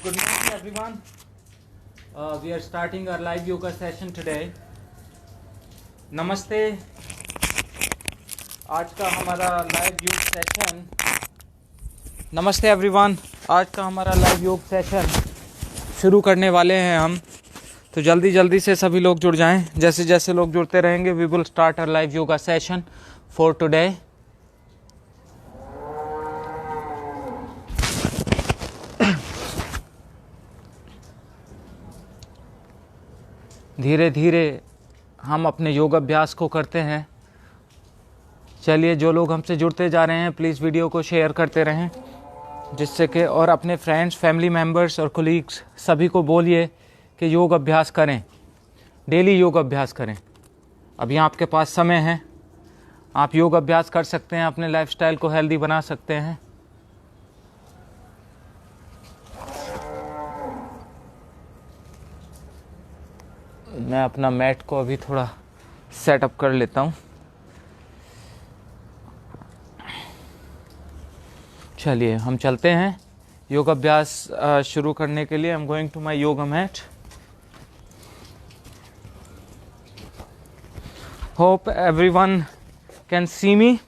Good morning, everyone. We are starting our live yoga session today. नमस्ते. आज का हमारा लाइव योग सेशन. नमस्ते एवरीवन. आज का हमारा लाइव योग सेशन शुरू करने वाले हैं हम. तो जल्दी जल्दी से सभी लोग जुड़ जाएं. जैसे जैसे लोग जुड़ते रहेंगे we will start our live yoga session for today. धीरे धीरे हम अपने योग अभ्यास को करते हैं. चलिए, जो लोग हमसे जुड़ते जा रहे हैं प्लीज़ वीडियो को शेयर करते रहें, जिससे कि और अपने फ्रेंड्स, फैमिली मेम्बर्स और कोलीग्स सभी को बोलिए कि योग अभ्यास करें, डेली योग अभ्यास करें. अभी आपके पास समय है, आप योग अभ्यास कर सकते हैं, अपने लाइफस्टाइल को हेल्दी बना सकते हैं. मैं अपना मैट को अभी थोड़ा सेटअप कर लेता हूँ. चलिए हम चलते हैं योग अभ्यास शुरू करने के लिए. I am going to my yoga mat. Hope everyone can see me.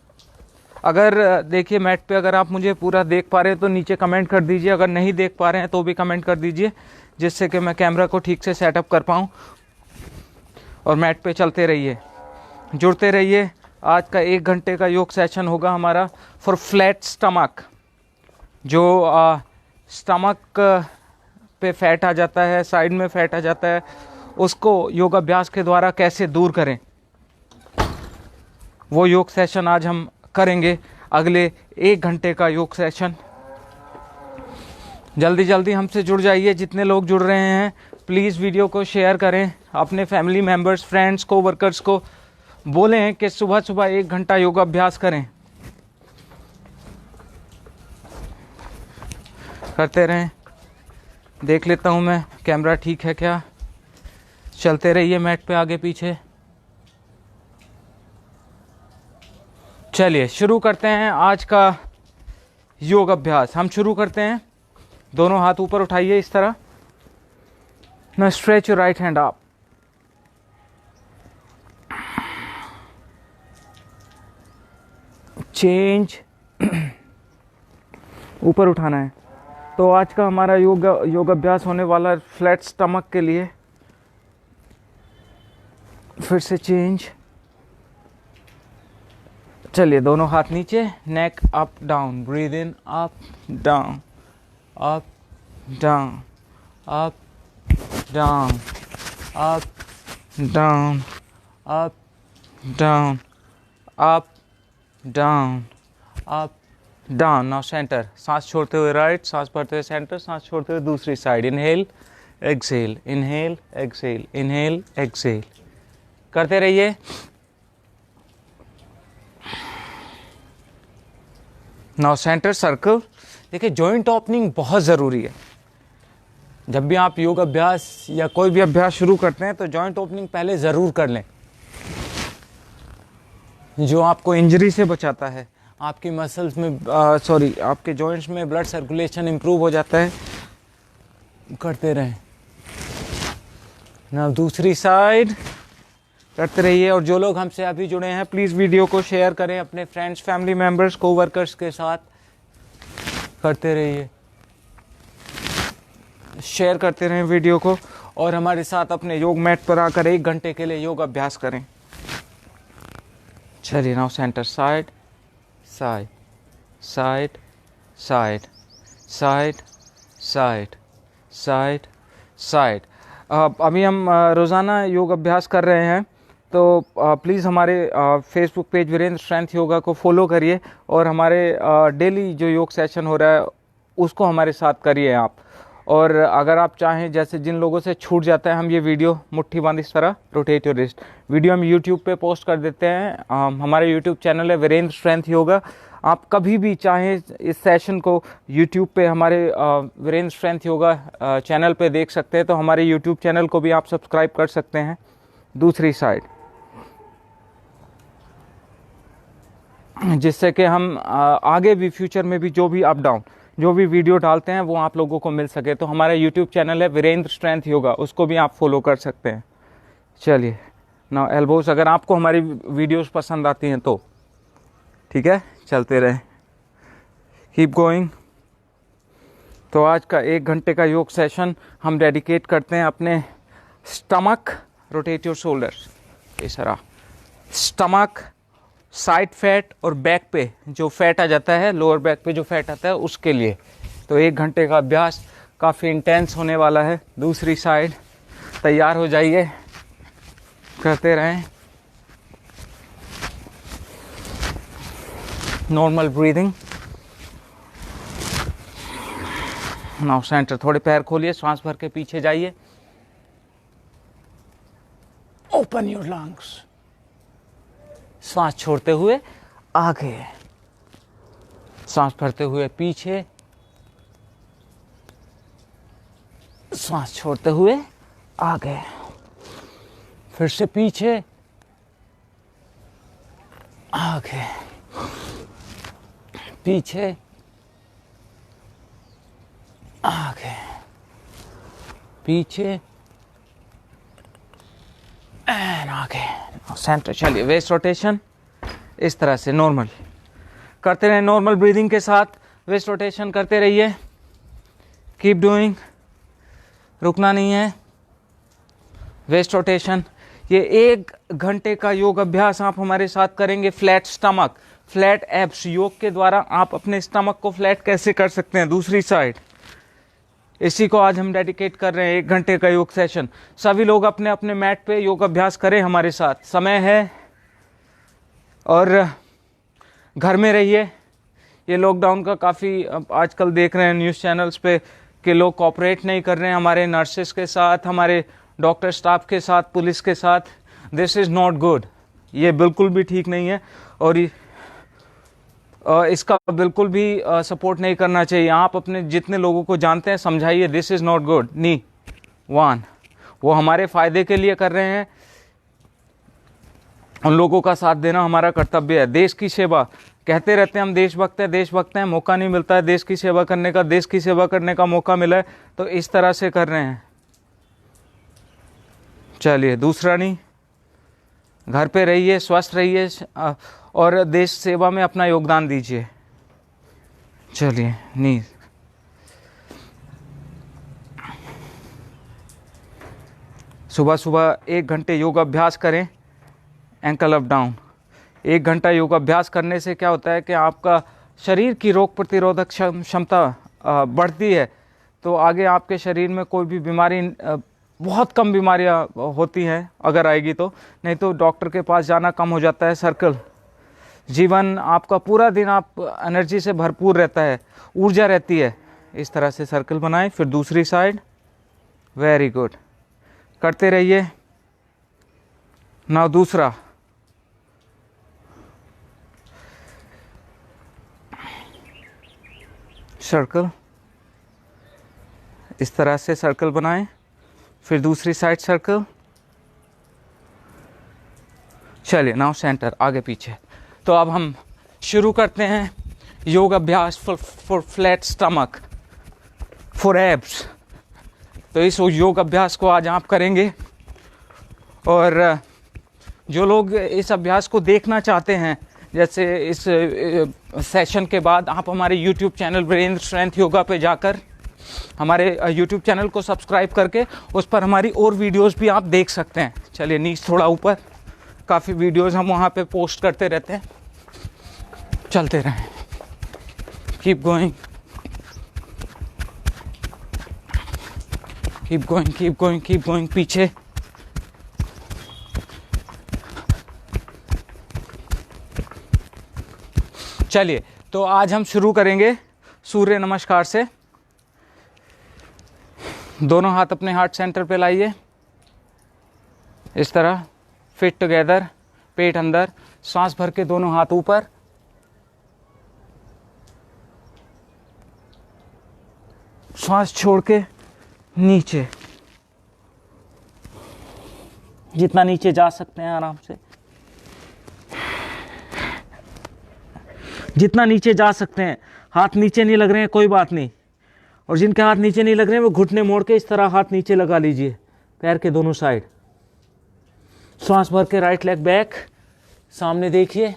अगर देखिए मैट पे अगर आप मुझे पूरा देख पा रहे हैं तो नीचे कमेंट कर दीजिए. अगर नहीं देख पा रहे हैं तो भी कमेंट कर दीजिए, जिससे कि मैं कैमरा को ठीक से सेटअप कर पाऊँ. और मैट पे चलते रहिए, जुड़ते रहिए. आज का 1 घंटे का योग सेशन होगा हमारा फॉर फ्लैट स्टमक. जो स्टमक पे फैट आ जाता है, साइड में फैट आ जाता है, उसको योग अभ्यास के द्वारा कैसे दूर करें, वो योग सेशन आज हम करेंगे. अगले 1 घंटे का योग सेशन. जल्दी जल्दी हमसे जुड़ जाइए. जितने लोग जुड़ रहे हैं प्लीज़ वीडियो को शेयर करें. अपने फैमिली मेम्बर्स, फ्रेंड्स को, वर्कर्स को बोलें कि सुबह सुबह 1 घंटा योगा अभ्यास करें. करते रहें. देख लेता हूं मैं कैमरा ठीक है क्या. चलते रहिए मैट पे आगे पीछे. चलिए शुरू करते हैं आज का योग अभ्यास. हम शुरू करते हैं. दोनों हाथ ऊपर उठाइए इस तरह. Now stretch your right hand up. Change. ऊपर उठाना है. तो आज का हमारा योग अभ्यास होने वाला फ्लैट स्टमक के लिए. फिर से चेंज. चलिए दोनों हाथ नीचे. Neck up down. Breathe in up down up down up down, up, down, up, down, up, down, up, down. Now center. सांस छोड़ते हुए राइट, सांस भरते हुए सेंटर, सांस छोड़ते हुए दूसरी side. Inhale, exhale, inhale, exhale, inhale, exhale. करते रहिए. Now centre circle. देखिए जॉइंट ओपनिंग बहुत ज़रूरी है. जब भी आप योग अभ्यास या कोई भी अभ्यास शुरू करते हैं तो जॉइंट ओपनिंग पहले ज़रूर कर लें, जो आपको इंजरी से बचाता है. आपकी मसल्स में आपके जॉइंट्स में ब्लड सर्कुलेशन इम्प्रूव हो जाता है. करते रहें. ना दूसरी साइड करते रहिए. और जो लोग हमसे अभी जुड़े हैं प्लीज़ वीडियो को शेयर करें अपने फ्रेंड्स, फैमिली मेम्बर्स, कोवर्कर्स के साथ. करते रहिए, शेयर करते रहें वीडियो को. और हमारे साथ अपने योग मैट पर आकर 1 घंटे के लिए योग अभ्यास करें. चलिए now centre. Side side side side side side side side. अभी हम रोज़ाना योग अभ्यास कर रहे हैं, तो प्लीज़ हमारे Facebook page Virendra strength yoga को फॉलो करिए. और हमारे डेली जो योग सेशन हो रहा है उसको हमारे साथ करिए आप. और अगर आप चाहें, जैसे जिन लोगों से छूट जाता है, हम ये वीडियो मुट्ठी बांध इस तरह रोटेट योर रिस्ट वीडियो हम यूट्यूब पे पोस्ट कर देते हैं. हमारे यूट्यूब चैनल है वीरेंद्र स्ट्रेंथ योगा. आप कभी भी चाहें इस सेशन को यूट्यूब पे हमारे वीरेंद्र स्ट्रेंथ योगा चैनल पे देख सकते हैं. तो हमारे यूट्यूब चैनल को भी आप सब्सक्राइब कर सकते हैं. दूसरी साइड, जिससे कि हम आगे भी फ्यूचर में भी जो भी अप डाउन जो भी वीडियो डालते हैं वो आप लोगों को मिल सके। तो हमारा यूट्यूब चैनल है वीरेंद्र स्ट्रेंथ योगा, उसको भी आप फॉलो कर सकते हैं। चलिए नाउ एल्बोज, अगर आपको हमारी वीडियोस पसंद आती हैं तो ठीक है, चलते रहे, कीप गोइंग। तो आज का 1 घंटे का योग सेशन हम डेडिकेट करते हैं अपने स्टमक, रोटेट योर शोल्डर्स, इस तरह स्टमक, साइड फैट और बैक पे जो फैट आ जाता है, लोअर बैक पे जो फैट आता है उसके लिए। तो 1 घंटे का अभ्यास काफ़ी इंटेंस होने वाला है। दूसरी साइड तैयार हो जाइए, करते रहें। Normal breathing. नाउ सेंटर, थोड़े पैर खोलिए, सांस भर के पीछे जाइए। ओपन योर लंग्स, सांस छोड़ते हुए आगे, सांस भरते हुए पीछे, सांस छोड़ते हुए आगे, फिर से पीछे, आगे, पीछे, आगे, पीछे एंड आगे। सेंटर। चलिए वेस्ट रोटेशन इस तरह से नॉर्मल करते रहे, नॉर्मल ब्रीदिंग के साथ वेस्ट रोटेशन करते रहिए। कीप डूइंग, रुकना नहीं है। वेस्ट रोटेशन, ये 1 घंटे का योग अभ्यास आप हमारे साथ करेंगे। फ्लैट स्टमक, फ्लैट एब्स, योग के द्वारा आप अपने स्टमक को फ्लैट कैसे कर सकते हैं। दूसरी साइड, इसी को आज हम डेडिकेट कर रहे हैं, 1 घंटे का योग सेशन। सभी लोग अपने अपने मैट पे योग अभ्यास करें हमारे साथ, समय है और घर में रहिए। ये लॉकडाउन का काफ़ी आजकल देख रहे हैं न्यूज़ चैनल्स पे कि लोग कोऑपरेट नहीं कर रहे हैं हमारे नर्सेस के साथ, हमारे डॉक्टर स्टाफ के साथ, पुलिस के साथ। दिस इज़ नॉट गुड, ये बिल्कुल भी ठीक नहीं है और इसका बिल्कुल भी सपोर्ट नहीं करना चाहिए। आप अपने जितने लोगों को जानते हैं समझाइए, this is not good. Knee one, वो हमारे फ़ायदे के लिए कर रहे हैं, उन लोगों का साथ देना हमारा कर्तव्य है। देश की सेवा, कहते रहते हैं हम देशभक्त हैं, मौका नहीं मिलता है देश की सेवा करने का। देश की सेवा करने का मौका मिला है तो इस तरह से कर रहे हैं। चलिए दूसरा नहीं, घर पे रहिए, स्वस्थ रहिए और देश सेवा में अपना योगदान दीजिए। चलिए नीज, सुबह सुबह 1 घंटे योग अभ्यास करें, एंकल अप डाउन। 1 घंटा योग अभ्यास करने से क्या होता है कि आपका शरीर की रोग प्रतिरोधक क्षमता बढ़ती है, तो आगे आपके शरीर में कोई भी बीमारी, बहुत कम बीमारियां होती हैं अगर आएगी तो, नहीं तो डॉक्टर के पास जाना कम हो जाता है। सर्कल, जीवन आपका पूरा दिन आप एनर्जी से भरपूर रहता है, ऊर्जा रहती है। इस तरह से सर्कल बनाएं। फिर दूसरी साइड, वेरी गुड, करते रहिए। नाउ दूसरा, सर्कल, इस तरह से सर्कल बनाएं। फिर दूसरी साइड सर्कल। चलिए नाउ सेंटर, आगे पीछे। तो अब हम शुरू करते हैं योग अभ्यास for flat stomach, for abs. तो इस योग अभ्यास को आज आप करेंगे और जो लोग इस अभ्यास को देखना चाहते हैं, जैसे इस सेशन के बाद आप हमारे YouTube channel Virendra strength yoga पे जाकर हमारे यूट्यूब चैनल को सब्सक्राइब करके उस पर हमारी और वीडियोस भी आप देख सकते हैं। चलिए नीचे थोड़ा ऊपर, काफ़ी वीडियोस हम वहाँ पे पोस्ट करते रहते हैं। चलते रहें, keep going, keep going, keep going, keep going. पीछे, चलिए तो आज हम शुरू करेंगे सूर्य नमस्कार से। दोनों हाथ अपने हार्ट सेंटर पे लाइए, इस तरह फिट टुगेदर, पेट अंदर, सांस भर के दोनों हाथ ऊपर, सांस छोड़ के नीचे, जितना नीचे जा सकते हैं आराम से। जितना नीचे जा सकते हैं। हाथ नीचे नहीं लग रहे हैं कोई बात नहीं, और जिनके हाथ नीचे नहीं लग रहे हैं वो घुटने मोड़ के इस तरह हाथ नीचे लगा लीजिए पैर के दोनों साइड। सांस भर के राइट लेग बैक, सामने देखिए।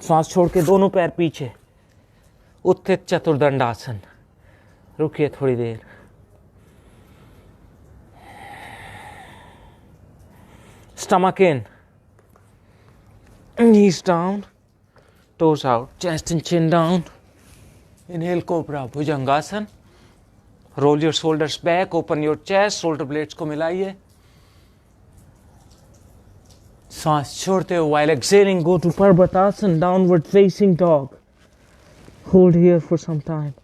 सांस छोड़ के दोनों पैर पीछे, उत्थित चतुर्दंडासन। रुकिए थोड़ी देर। Stomach in, knees down, toes out, chest and chin down. Inhale cobra, bhujangasana. Roll your shoulders back, open your chest, shoulder blades को मिलाइए। सांस छोड़ते हुए while exhaling go to Parvatasana, downward facing dog. Hold here for some time.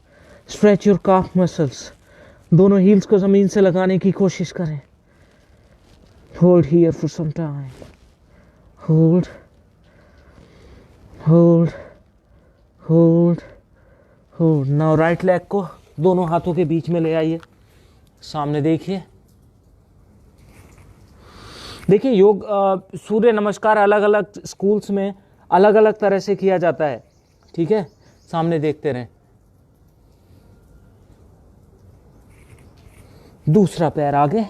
Stretch your calf muscles. दोनों heels को जमीन से लगाने की कोशिश करें। Hold here for some time. Hold. Hold. Hold. Hold. Now right leg को दोनों हाथों के बीच में ले आइए, सामने देखिए। देखिए योग सूर्य नमस्कार अलग अलग स्कूल्स में अलग अलग तरह से किया जाता है, ठीक है। सामने देखते रहें। दूसरा पैर आगे,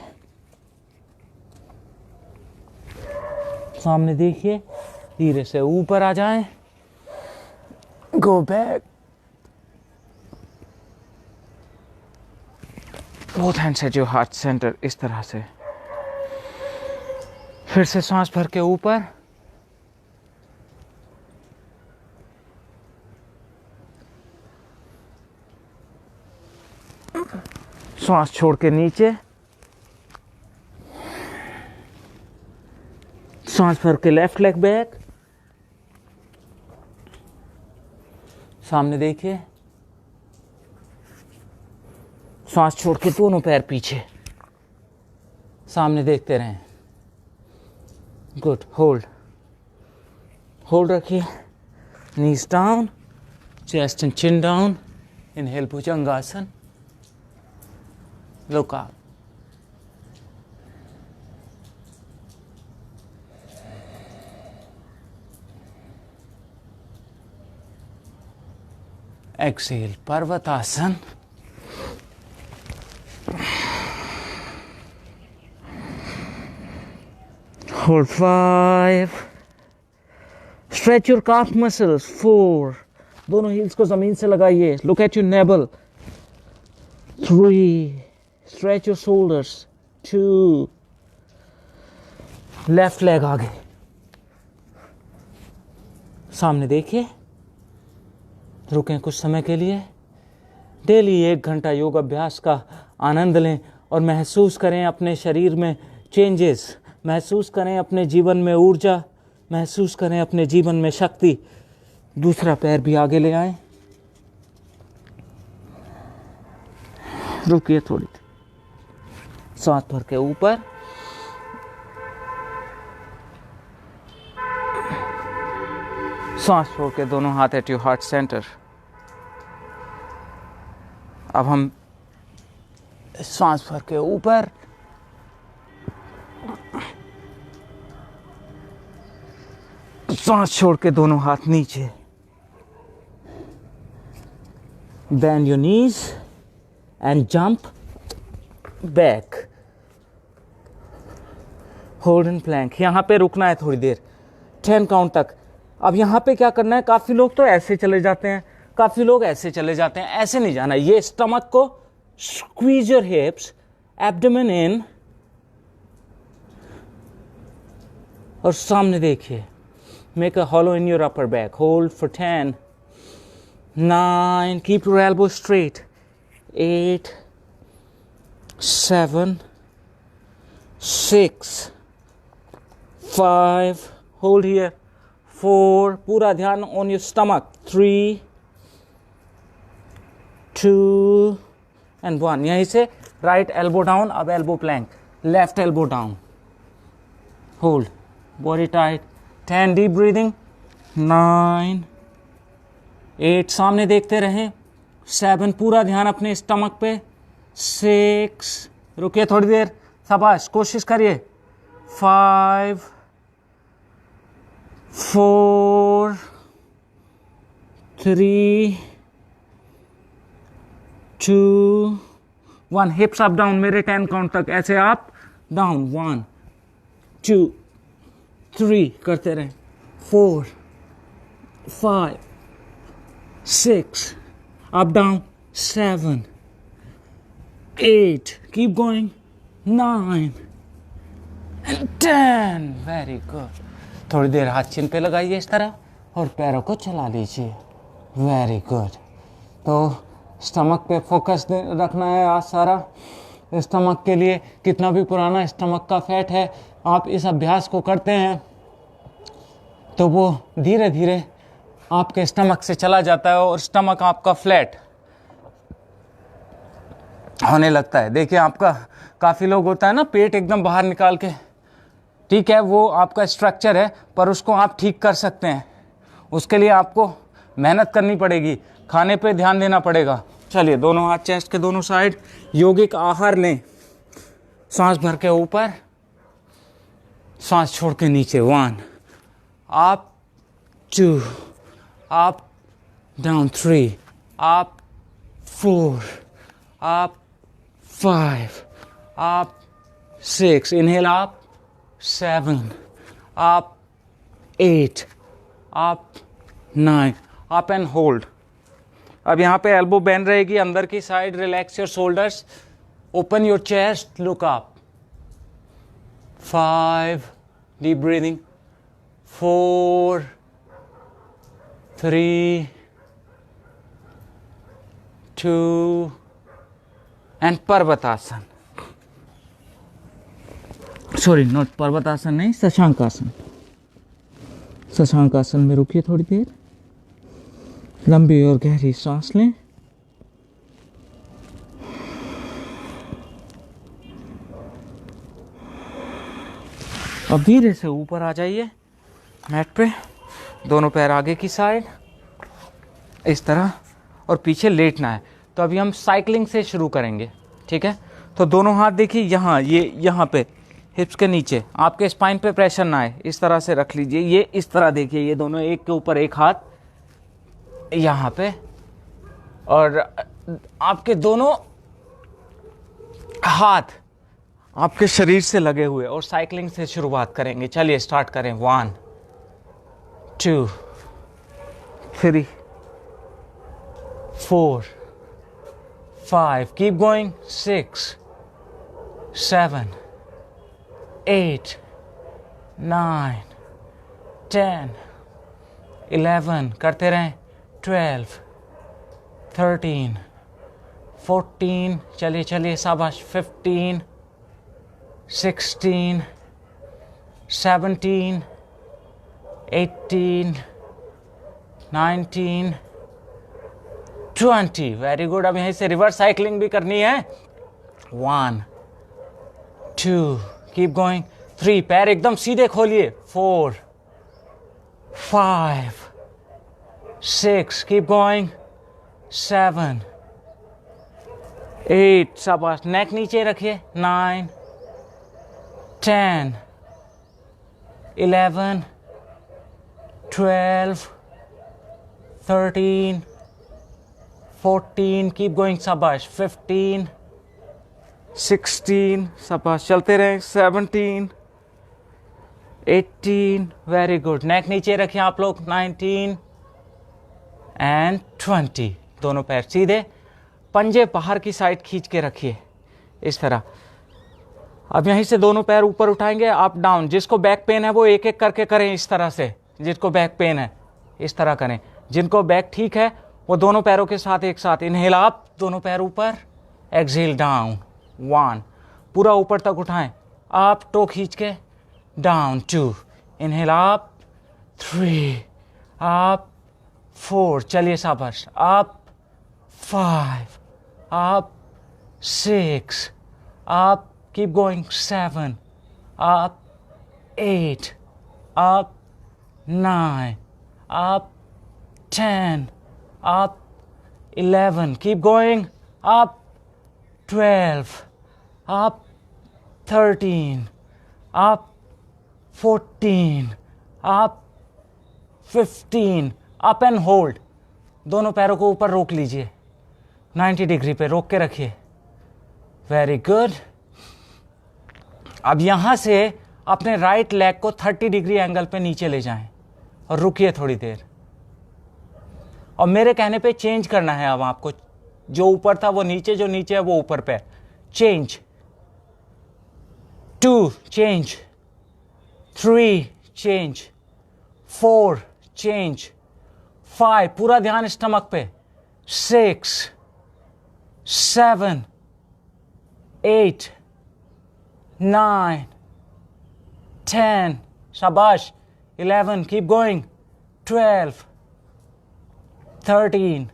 सामने देखिए। धीरे से ऊपर आ जाएं, go back, both hands at your heart centre, इस तरह से। फिर से सांस भर के ऊपर, सांस छोड़ के नीचे, सांस भर के लेफ्ट लेग बैक, सामने देखिए। सांस छोड़ के दोनों पैर पीछे, सामने देखते रहें। गुड, होल्ड, होल्ड रखिए। Knees down, chest and chin down. Inhale Bhujangasana, look up. Exhale Parvatasana. Hold 5. Stretch your calf muscles 4. दोनों हील्स को जमीन से लगाइए। Look at your navel 3. Stretch your shoulders 2. Left leg आगे, सामने देखिए। रुकें कुछ समय के लिए। डेली 1 घंटा योग अभ्यास का आनंद लें और महसूस करें अपने शरीर में चेंजेस, महसूस करें अपने जीवन में ऊर्जा, महसूस करें अपने जीवन में शक्ति। दूसरा पैर भी आगे ले आएं। रुकिए थोड़ी देर, सांस भर के ऊपर, सांस छोड़ के दोनों हाथ एट योर हार्ट सेंटर। अब हम सांस भर के ऊपर, सांस छोड़ के दोनों हाथ नीचे। Bend your knees and jump back. Hold in plank. यहाँ पे रुकना है थोड़ी देर, 10 काउंट तक। अब यहाँ पे क्या करना है, काफ़ी लोग तो ऐसे चले जाते हैं, काफ़ी लोग ऐसे चले जाते हैं। ऐसे नहीं जाना। ये स्टमक को स्क्वीज योर हिप्स, एब्डोमेन इन, और सामने देखिए। Make a hollow in your upper back. Hold for 10, 9, keep your elbows straight, 8, 7, 6, 5, hold here, 4, पूरा ध्यान on your stomach, 3, 2, and 1. यहीं से right elbow down, अब elbow plank, left elbow down, hold, body tight, 10, deep breathing, 9, 8, सामने देखते रहें, 7, पूरा ध्यान अपने स्टमक पे, 6, रुकिए थोड़ी देर, शाबाश, कोशिश करिए, 5, 4, 3, 2, 1. हिप्स अप डाउन मेरे 10 काउंट तक ऐसे आप डाउन. 1, 2, 3 करते रहें. 4, 5, 6 up down. 7, 8 keep going. 9 and 10. Very good. थोड़ी देर हाथ चिन पे लगाइए इस तरह और पैरों को चला लीजिए. Very good. तो स्टमक पे फोकस रखना है आज सारा. स्टमक के लिए कितना भी पुराना स्टमक का फैट है, आप इस अभ्यास को करते हैं तो वो धीरे धीरे आपके स्टमक से चला जाता है और स्टमक आपका फ्लैट होने लगता है. देखिए आपका काफ़ी लोग होता है ना पेट एकदम बाहर निकाल के. ठीक है, वो आपका स्ट्रक्चर है पर उसको आप ठीक कर सकते हैं. उसके लिए आपको मेहनत करनी पड़ेगी, खाने पे ध्यान देना पड़ेगा. चलिए दोनों हाथ चेस्ट के दोनों साइड. यौगिक आहार लें. सांस भर के ऊपर, सांस छोड़ के नीचे. 1 up, 2 up, down. 3 up, 4 up, 5 up, 6 inhale up, 7 up, 8 up, 9 up and hold. अब यहाँ पे एल्बो बेंड रहेगी अंदर की side. Relax your shoulders, open your chest, look up. 5 deep breathing. 4, 3, 2 and पर्वतासन. सॉरी, नॉट पर्वतासन नहीं, शशांकासन. शशांकासन में रुकिए थोड़ी देर. लंबी और गहरी सांस लें. अब धीरे से ऊपर आ जाइए मैट पे. दोनों पैर आगे की साइड इस तरह और पीछे लेटना है. तो अभी हम साइकिलिंग से शुरू करेंगे. ठीक है, तो दोनों हाथ देखिए यहाँ, ये यहाँ पे हिप्स के नीचे. आपके स्पाइन पे प्रेशर ना आए, इस तरह से रख लीजिए. ये इस तरह देखिए, ये दोनों एक के ऊपर एक हाथ यहाँ पे, और आपके दोनों हाथ आपके शरीर से लगे हुए. और साइकिलिंग से शुरुआत करेंगे. चलिए स्टार्ट करें. 1, 2, 3, 4, 5 keep going. 6, 7, 8, 9, 10, 11 करते रहें. 12, 13, 14 चलिए चलिए शाबाश. 15, 16, 17, 18, 19, 20. Very good. अब यहीं से रिवर्स साइकिलिंग भी करनी है. 1, 2 कीप गोइंग. 3 पैर एकदम सीधे खोलिए. 4, 5, 6 कीप गोइंग. 7, 8 शाबाश. नेक नीचे रखिए. 9, 10, 11, 12, 13, 14 कीप गोइंग शाबाश. 15, 16 शाबाश. चलते रहें. 17, 18 वेरी गुड. नेक नीचे रखिए आप लोग. 19 एंड 20. दोनों पैर सीधे, पंजे बाहर की साइड खींच के रखिए इस तरह. अब यहीं से दोनों पैर ऊपर उठाएंगे. Up down. जिसको बैक पेन है वो एक एक करके करें इस तरह से. जिसको बैक पेन है इस तरह करें. जिनको बैक ठीक है वो दोनों पैरों के साथ एक साथ. इनहेल अप, दोनों पैर ऊपर. Exhale down. 1 पूरा ऊपर तक उठाएं. अप, टो खींच के. डाउन. 2 inhale up. 3 अप. 4 चलिए शाबाश. Up. 5 up. 6 up. Keep going. 7 up. 8 up. 9 up. 10 up. 11 keep going. Up. 12 up. 13 up. 14 up, 15 up and hold. दोनों पैरों को ऊपर रोक लीजिए, 90 डिग्री पे रोक के रखिए। Very good. अब यहां से अपने राइट लेग को 30 डिग्री एंगल पे नीचे ले जाएं और रुकिए थोड़ी देर। और मेरे कहने पे चेंज करना है अब आपको, जो ऊपर था वो नीचे, जो नीचे है वो ऊपर पे। चेंज, 2 चेंज, 3 चेंज, 4 चेंज, 5 पूरा ध्यान स्टमक पे, 6 7 8 9 10 शाबाश, 11 कीप गोइंग, 12 13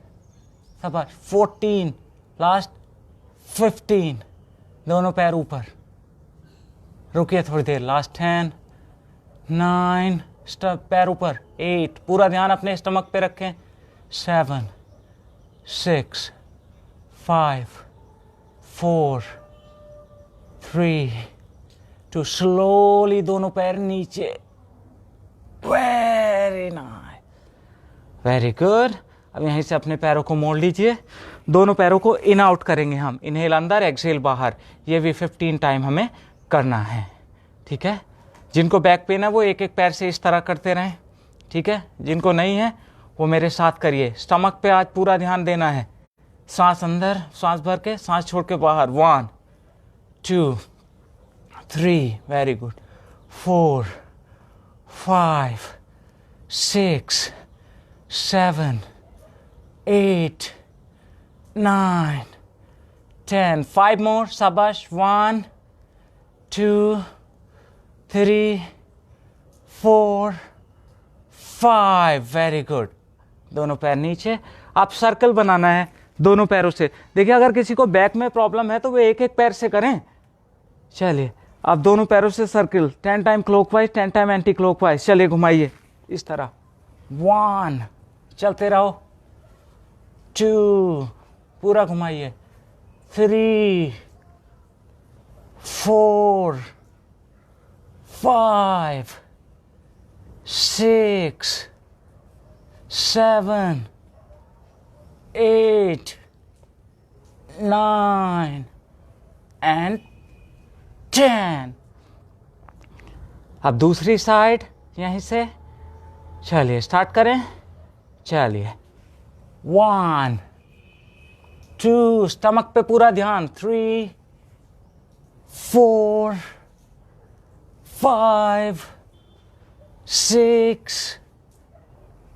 शाबाश, 14 लास्ट, 15 दोनों पैर ऊपर, रुकिए थोड़ी देर, लास्ट 10 9 पैर ऊपर, 8 पूरा ध्यान अपने स्टमक पे रखें, 7 6 5 4 3 2 स्लोली दोनों पैर नीचे। Very nice, very good. अब यहीं से अपने पैरों को मोड़ लीजिए, दोनों पैरों को इन आउट करेंगे हम, इनहेल अंदर, एक्सहेल बाहर। ये भी 15 टाइम हमें करना है, ठीक है। जिनको बैक पेन है वो एक एक पैर से इस तरह करते रहें, ठीक है। जिनको नहीं है वो मेरे साथ करिए। स्टमक पे आज पूरा ध्यान देना है, सांस अंदर, सांस भर के, सांस छोड़ के बाहर। 1 2 3 वेरी गुड, 4 5 6 7 8 9 10 5 मोर, शाबाश। 1 2 3 4 5 वेरी गुड। दोनों पैर नीचे। आप सर्कल बनाना है दोनों पैरों से। देखिए अगर किसी को बैक में प्रॉब्लम है तो वो एक एक पैर से करें। चलिए आप दोनों पैरों से circle, 10 time clockwise, 10 time anti clockwise. चलिए घुमाइए इस तरह। 1 चलते रहो, 2 पूरा घुमाइए, 3 4 5 6 7 8 9 एंड 10। अब दूसरी साइड यहीं से, चलिए स्टार्ट करें। चलिए 1 2 स्टमक पे पूरा ध्यान, 3 4 5 6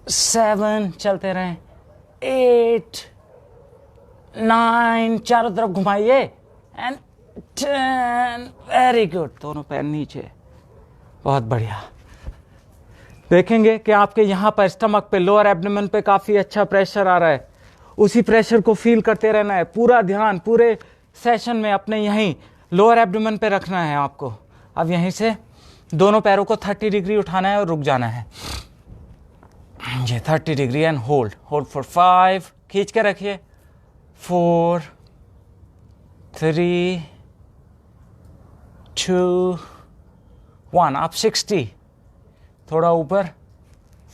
7 चलते रहें, 8 9 चारों तरफ घुमाइए एंड 10 वेरी गुड। दोनों पैर नीचे, बहुत बढ़िया। देखेंगे कि आपके यहाँ पर स्टमक पे, लोअर एब्डोमेन पे काफ़ी अच्छा प्रेशर आ रहा है। उसी प्रेशर को फील करते रहना है। पूरा ध्यान पूरे सेशन में अपने यहीं लोअर एब्डोमेन पे रखना है आपको। अब यहीं से दोनों पैरों को 30 डिग्री उठाना है और रुक जाना है। ये 30 degree and hold, hold for 5, खींच के रखिए, 4 3 2 1 आप 60 थोड़ा ऊपर,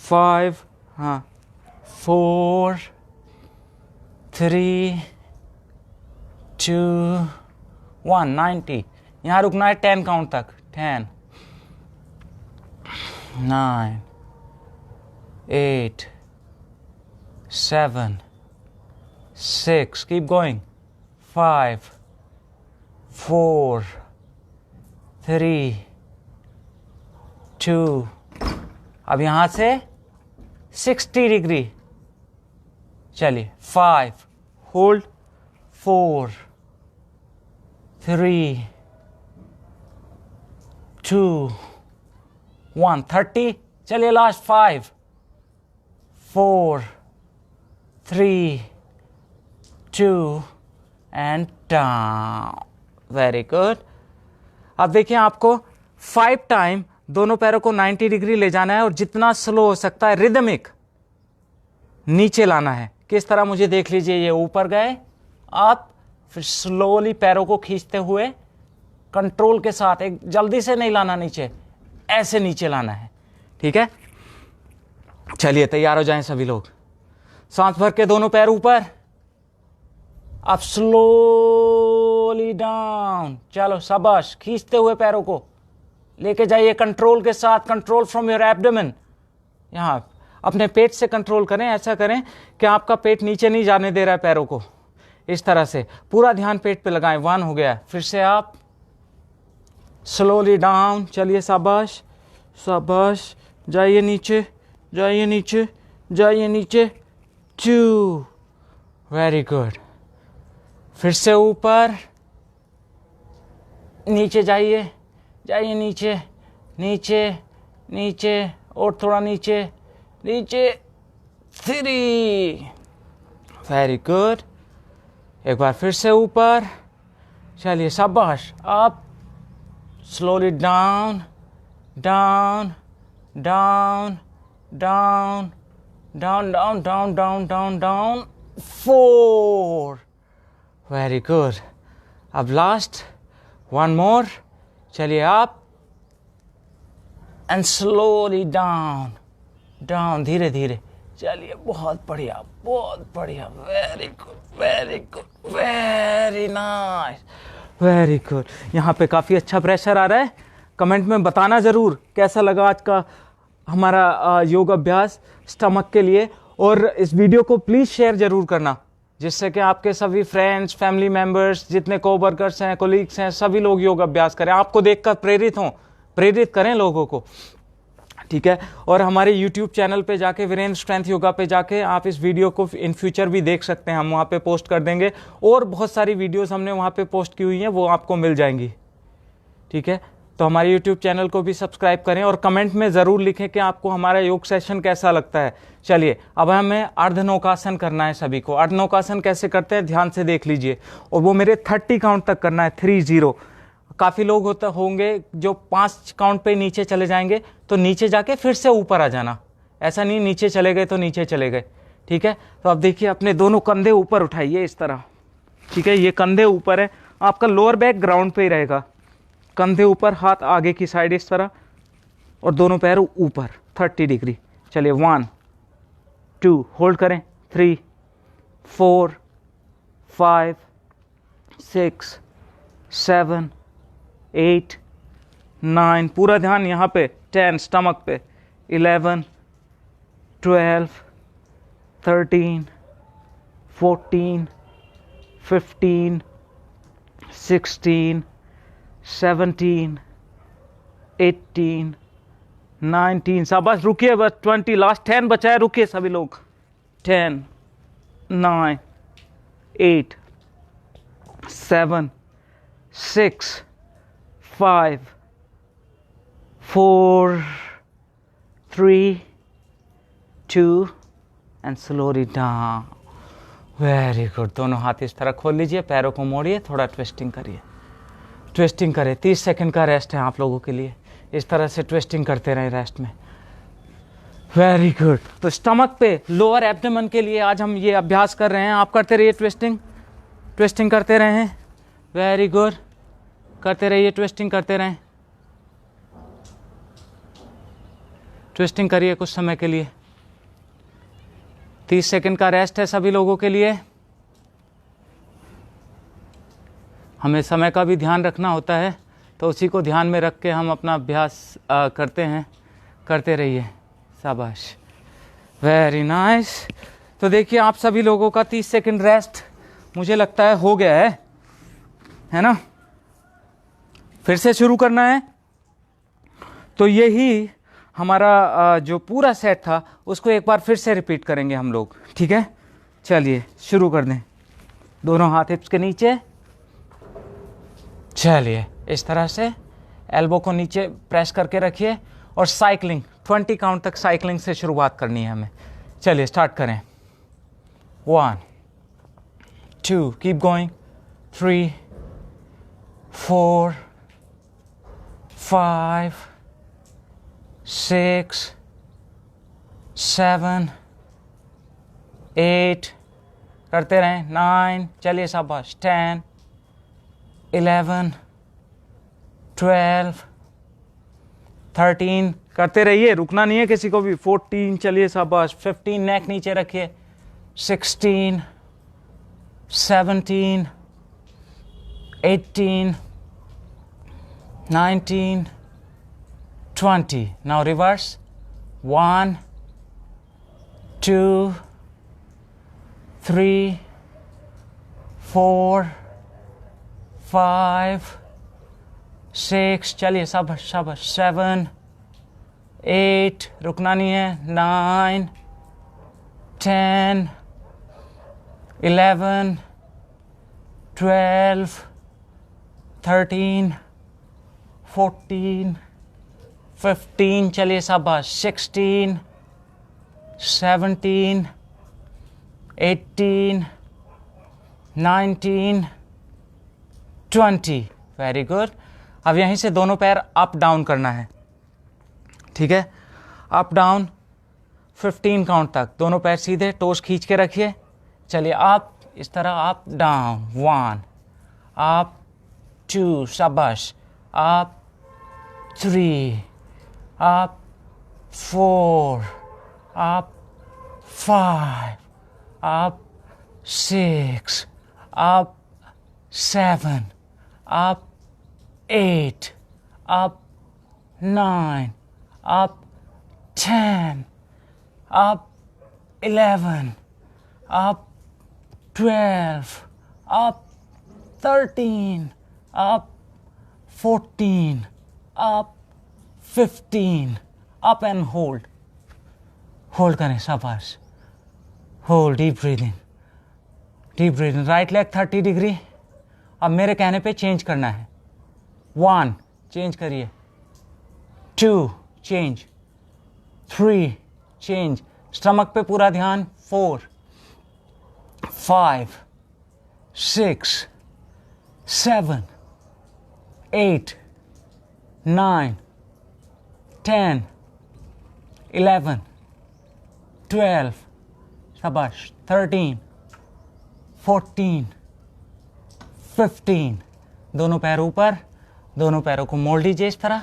5 हाँ 4 3 2 1 90। यहाँ रुकना है 10 काउंट तक, 10 9 8 7 6 keep going, 5 4 3 2। अब यहां से 60 डिग्री, चलिए 5 होल्ड, 4 3 2 1 30। चलिए last 5 4 3 2 and down. Very good. अब देखिए आपको 5 टाइम दोनों पैरों को 90 डिग्री ले जाना है और जितना स्लो हो सकता है रिदमिक नीचे लाना है। किस तरह मुझे देख लीजिए, ये ऊपर गए आप, फिर स्लोली पैरों को खींचते हुए कंट्रोल के साथ, एक जल्दी से नहीं लाना नीचे, ऐसे नीचे लाना है, ठीक है। चलिए तैयार हो जाएं सभी लोग, सांस भर के दोनों पैर ऊपर, अब स्लोली डाउन। चलो शाबाश, खींचते हुए पैरों को लेके जाइए कंट्रोल के साथ, कंट्रोल फ्रॉम योर एब्डोमेन। यहाँ अपने पेट से कंट्रोल करें, ऐसा करें कि आपका पेट नीचे नहीं जाने दे रहा है पैरों को, इस तरह से पूरा ध्यान पेट पे लगाएं। 1 हो गया, फिर से आप स्लोली डाउन। चलिए शाबाश शाबाश, जाइए नीचे, जाइए नीचे, जाइए नीचे। 2, वेरी गुड। फिर से ऊपर, नीचे जाइए, जाइए नीचे, नीचे, नीचे, और थोड़ा नीचे, नीचे। 3, वेरी गुड। एक बार फिर से ऊपर, चलिए शाबाश। Up, slowly down, down, down, down, down, down, down, down, down, down. 4, very good. अब लास्ट 1 मोर, चलिए up and slowly down, down, धीरे धीरे। चलिए बहुत बढ़िया, बहुत बढ़िया, very good, very good, very nice, very good. यहाँ पे काफ़ी अच्छा प्रेशर आ रहा है। कमेंट में बताना ज़रूर कैसा लगा आज का हमारा योग अभ्यास स्टमक के लिए, और इस वीडियो को प्लीज़ शेयर ज़रूर करना, जिससे कि आपके सभी फ्रेंड्स, फैमिली मेम्बर्स, जितने कोवर्कर्स हैं, कोलीग्स हैं, सभी लोग योग अभ्यास करें, आपको देखकर प्रेरित हों, प्रेरित करें लोगों को, ठीक है। और हमारे YouTube चैनल पे जाके, वीरेंद्र स्ट्रेंथ योगा पे जाके आप इस वीडियो को इन फ्यूचर भी देख सकते हैं, हम वहाँ पे पोस्ट कर देंगे, और बहुत सारी वीडियोस हमने वहाँ पे पोस्ट की हुई हैं, वो आपको मिल जाएंगी, ठीक है। तो हमारे YouTube चैनल को भी सब्सक्राइब करें, और कमेंट में ज़रूर लिखें कि आपको हमारा योग सेशन कैसा लगता है। चलिए अब हमें अर्धनौकासन करना है सभी को। अर्धनौकासन कैसे करते हैं ध्यान से देख लीजिए, और वो मेरे 30 काउंट तक करना है, 30। काफ़ी लोग होंगे जो 5 काउंट पे नीचे चले जाएंगे, तो नीचे जाके फिर से ऊपर आ जाना, ऐसा नहीं नीचे चले गए तो नीचे चले गए, ठीक है। तो अब देखिए, अपने दोनों कंधे ऊपर उठाइए इस तरह, ठीक है। ये कंधे ऊपर है, आपका लोअर बैक ग्राउंड पे ही रहेगा, कंधे ऊपर, हाथ आगे की साइड इस तरह, और दोनों पैर ऊपर 30 डिग्री। चलिए 1, 2, होल्ड करें, 3, 4, 5, 6, 7, 8, 9, पूरा ध्यान यहाँ पे, 10 स्टमक पे, 11, 12, 13, 14, 15, 16, 17, 18, 19, शाबाश। रुकिए बस, 20, लास्ट 10 बचा है, रुकिए सभी लोग। 10, 9, 8, 7, 6, 5, 4, 3, 2, and slowly down. Very good. दोनों हाथ इस तरह खोल लीजिए, पैरों को मोड़िए, थोड़ा ट्विस्टिंग करिए, ट्विस्टिंग करें। 30 सेकंड का रेस्ट है आप लोगों के लिए, इस तरह से ट्विस्टिंग करते रहें रेस्ट में। Very good. तो स्टमक पे, लोअर एब्डोमेन के लिए आज हम ये अभ्यास कर रहे हैं। आप करते रहिए ट्विस्टिंग, ट्विस्टिंग करते रहें। वेरी गुड, करते रहिए, ट्विस्टिंग करते रहें, ट्विस्टिंग करिए कुछ समय के लिए। 30 सेकंड का रेस्ट है सभी लोगों के लिए। हमें समय का भी ध्यान रखना होता है, तो उसी को ध्यान में रख के हम अपना अभ्यास करते हैं। करते रहिए, शाबाश, वेरी नाइस। तो देखिए, आप सभी लोगों का 30 सेकंड रेस्ट मुझे लगता है हो गया है ना। फिर से शुरू करना है। तो यही हमारा जो पूरा सेट था उसको एक बार फिर से रिपीट करेंगे हम लोग, ठीक है। चलिए शुरू कर दें। दोनों हाथ हिप्स के नीचे, चलिए इस तरह से एल्बो को नीचे प्रेस करके रखिए, और साइकिलिंग 20 काउंट तक साइकिलिंग से शुरुआत करनी है हमें। चलिए स्टार्ट करें। 1, 2, कीप गोइंग, 3, 4, 5, 6, 7, 8, करते रहें, 9, चलिए शाबाश, 10, 11, 12, 13 करते रहिए, रुकना नहीं है किसी को भी। 14 चलिए शाबाश। 15 नेक नीचे रखिए। 16 17 18 19 20 now reverse 1 2 3 4 5 6 चलिए शाबाश शाबाश 7 8 रुकना नहीं है 9 10 11 12 13 14 15 चलिए शाबाश 16 17 18 19 20 वेरी गुड। अब यहीं से दोनों पैर अप डाउन करना है, ठीक है। अप डाउन 15 काउंट तक, दोनों पैर सीधे, टोस खींच के रखिए। चलिए अप, इस तरह अप डाउन 1 अप 2 शाबाश up 3 up 4 up 5 up 6 up 7 up 8 up 9 up 10 up 11 up 12 up 13 up 14 up 15 up and hold करें शाबाश। Hold, deep breathing. Right leg 30 degree. अब मेरे कहने पे चेंज करना है। 1 चेंज करिए, 2 चेंज, 3 चेंज, स्टमक पे पूरा ध्यान, 4 5 6 7 8 9 10 11 12 शाबाश 13 14 15 दोनों पैर ऊपर, दोनों पैरों को मोड़ लीजिए इस तरह।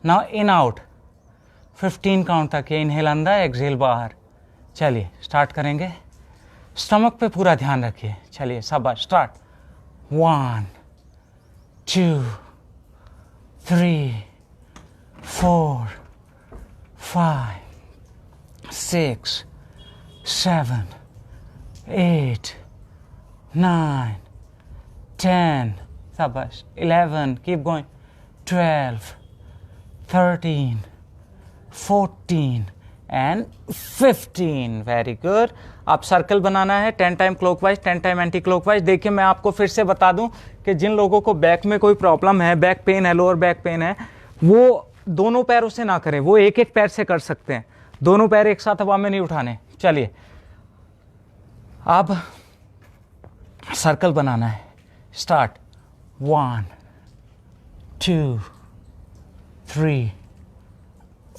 नाउ इन आउट 15 काउंट तक, ये इनहेल अंदर, एक्सहेल बाहर। चलिए स्टार्ट करेंगे। स्टमक पे पूरा ध्यान रखिए। चलिए शाबाश स्टार्ट। 1 2 3 4 5 6 7 8 9 10 शाबाश 11 keep going 12 13 14 and 15 very good. आप सर्कल बनाना है 10 time clockwise 10 time anti clockwise. देखिए मैं आपको फिर से बता दूं कि जिन लोगों को बैक में कोई प्रॉब्लम है, बैक पेन है, लोअर बैक पेन है, वो दोनों पैरों से ना करें, वो एक एक पैर से कर सकते हैं। दोनों पैर एक साथ हवा में नहीं उठाने। चलिए अब सर्कल बनाना है। Start 1 2 3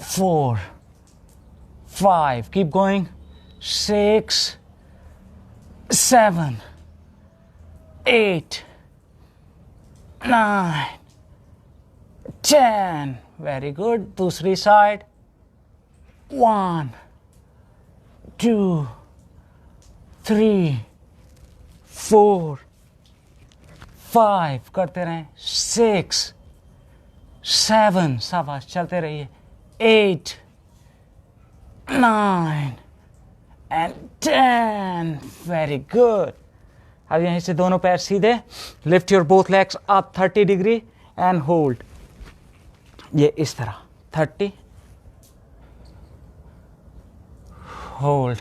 4 5 keep going 6 7 8 9 10 very good. दूसरी साइड 1 2 3 4 5 करते रहें 6 7 शाबाश चलते रहिए 8 9 and 10 वेरी गुड। अब यहीं से दोनों पैर सीधे, lift your both legs up 30 degree and hold. ये इस तरह 30 होल्ड,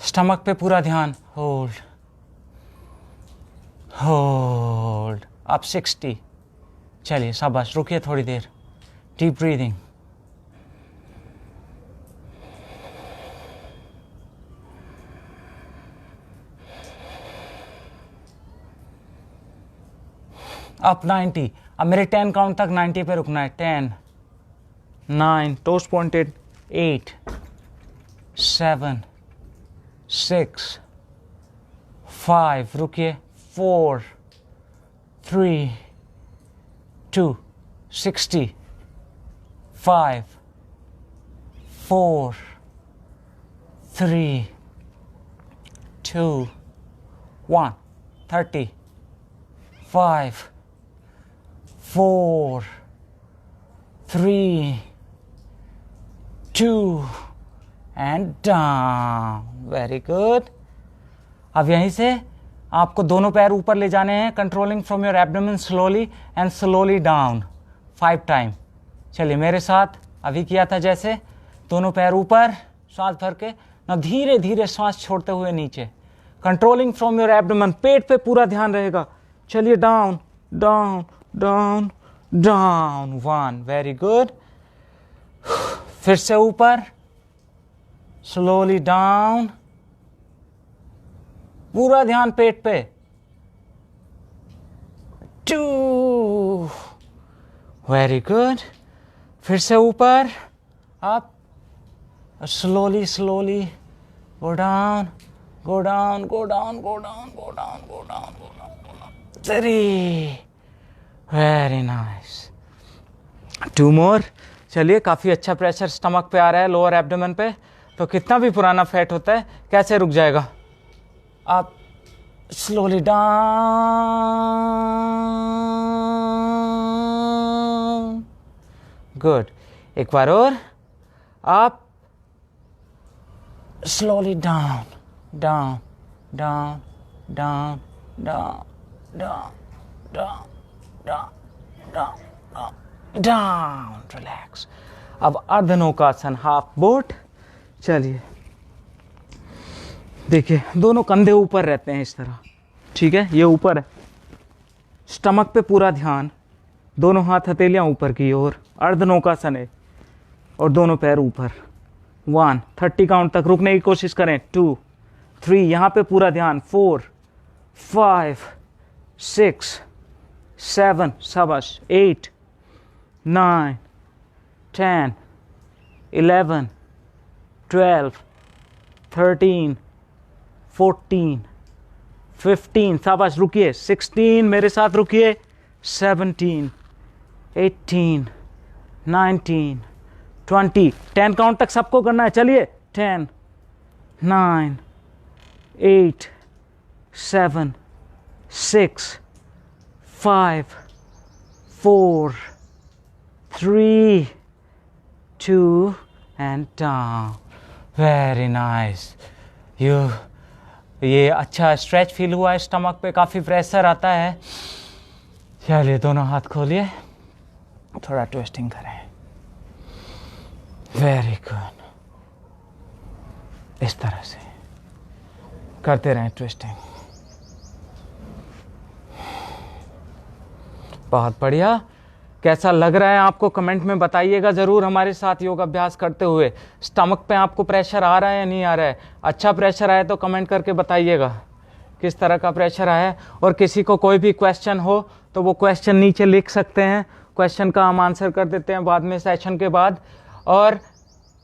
स्टमक पे पूरा ध्यान, होल्ड होल्ड अप 60। चलिए शाबाश, रुकिए थोड़ी देर, डीप ब्रीदिंग। अप 90। अब मेरे 10 काउंट तक 90 पे रुकना है। 10 9 टोस्ट पॉइंटेड 8 7 6 5 रुकिए 4 3 2 60, 5, 4, 3, 2, 1, 30, 5, 4, 3, 2 and down. Very good. अब यहीं से आपको दोनों पैर ऊपर ले जाने हैं, controlling from your abdomen slowly and slowly down 5 time. चलिए मेरे साथ अभी किया था जैसे, दोनों पैर ऊपर, सांस भर के ना, धीरे धीरे सांस छोड़ते हुए नीचे, कंट्रोलिंग फ्रॉम योर एब्डोमेन, पेट पे पूरा ध्यान रहेगा. चलिए down down down down. 1. Very good. फिर से ऊपर, स्लोली डाउन, पूरा ध्यान पेट पे. 2. Very good. फिर से ऊपर, up, slowly slowly go down, go down, go down, go down, go down, go down, go down. 3. Very nice. 2 मोर. चलिए, काफ़ी अच्छा प्रेशर स्टमक पे आ रहा है, लोअर एब्डोमेन पे. तो कितना भी पुराना फैट होता है कैसे रुक जाएगा. आप स्लोली डाउन. गुड. एक बार और. आप slowly down down down down down down down down down down. Relax. अब अर्धनौकासन, हाफ बोट. चलिए देखिए, दोनों कंधे ऊपर रहते हैं इस तरह. ठीक है, ये ऊपर है, स्टमक पे पूरा ध्यान, दोनों हाथ हथेलियां ऊपर की ओर, अर्धनौकासन है, और दोनों पैर ऊपर. 1. 30 काउंट तक रुकने की कोशिश करें. 2, 3, यहाँ पे पूरा ध्यान. 4, 5, 6, 7, शाबाश. 8, 9, 10, 11, 12, 13, 14, 15, शाबाश. रुकिए. 16, मेरे साथ रुकिए. 17, 18, 19, 20, 10 काउंट तक सबको करना है. चलिए. 10, 9, 8, 7, 6, 5, 4, 3, 2 and down. Very nice. ये अच्छा स्ट्रेच फील हुआ है स्टमक पे, काफ़ी प्रेशर आता है. चलिए, दोनों हाथ खोलिए, थोड़ा ट्विस्टिंग करें. Very good. इस तरह से करते रहें ट्विस्टिंग. बहुत बढ़िया. कैसा लग रहा है आपको कमेंट में बताइएगा ज़रूर. हमारे साथ योग अभ्यास करते हुए स्टमक पे आपको प्रेशर आ रहा है या नहीं आ रहा है. अच्छा प्रेशर आया तो कमेंट करके बताइएगा किस तरह का प्रेशर आया है. और किसी को कोई भी क्वेश्चन हो तो वो क्वेश्चन नीचे लिख सकते हैं. क्वेश्चन का हम आंसर कर देते हैं बाद में, सेशन के बाद. और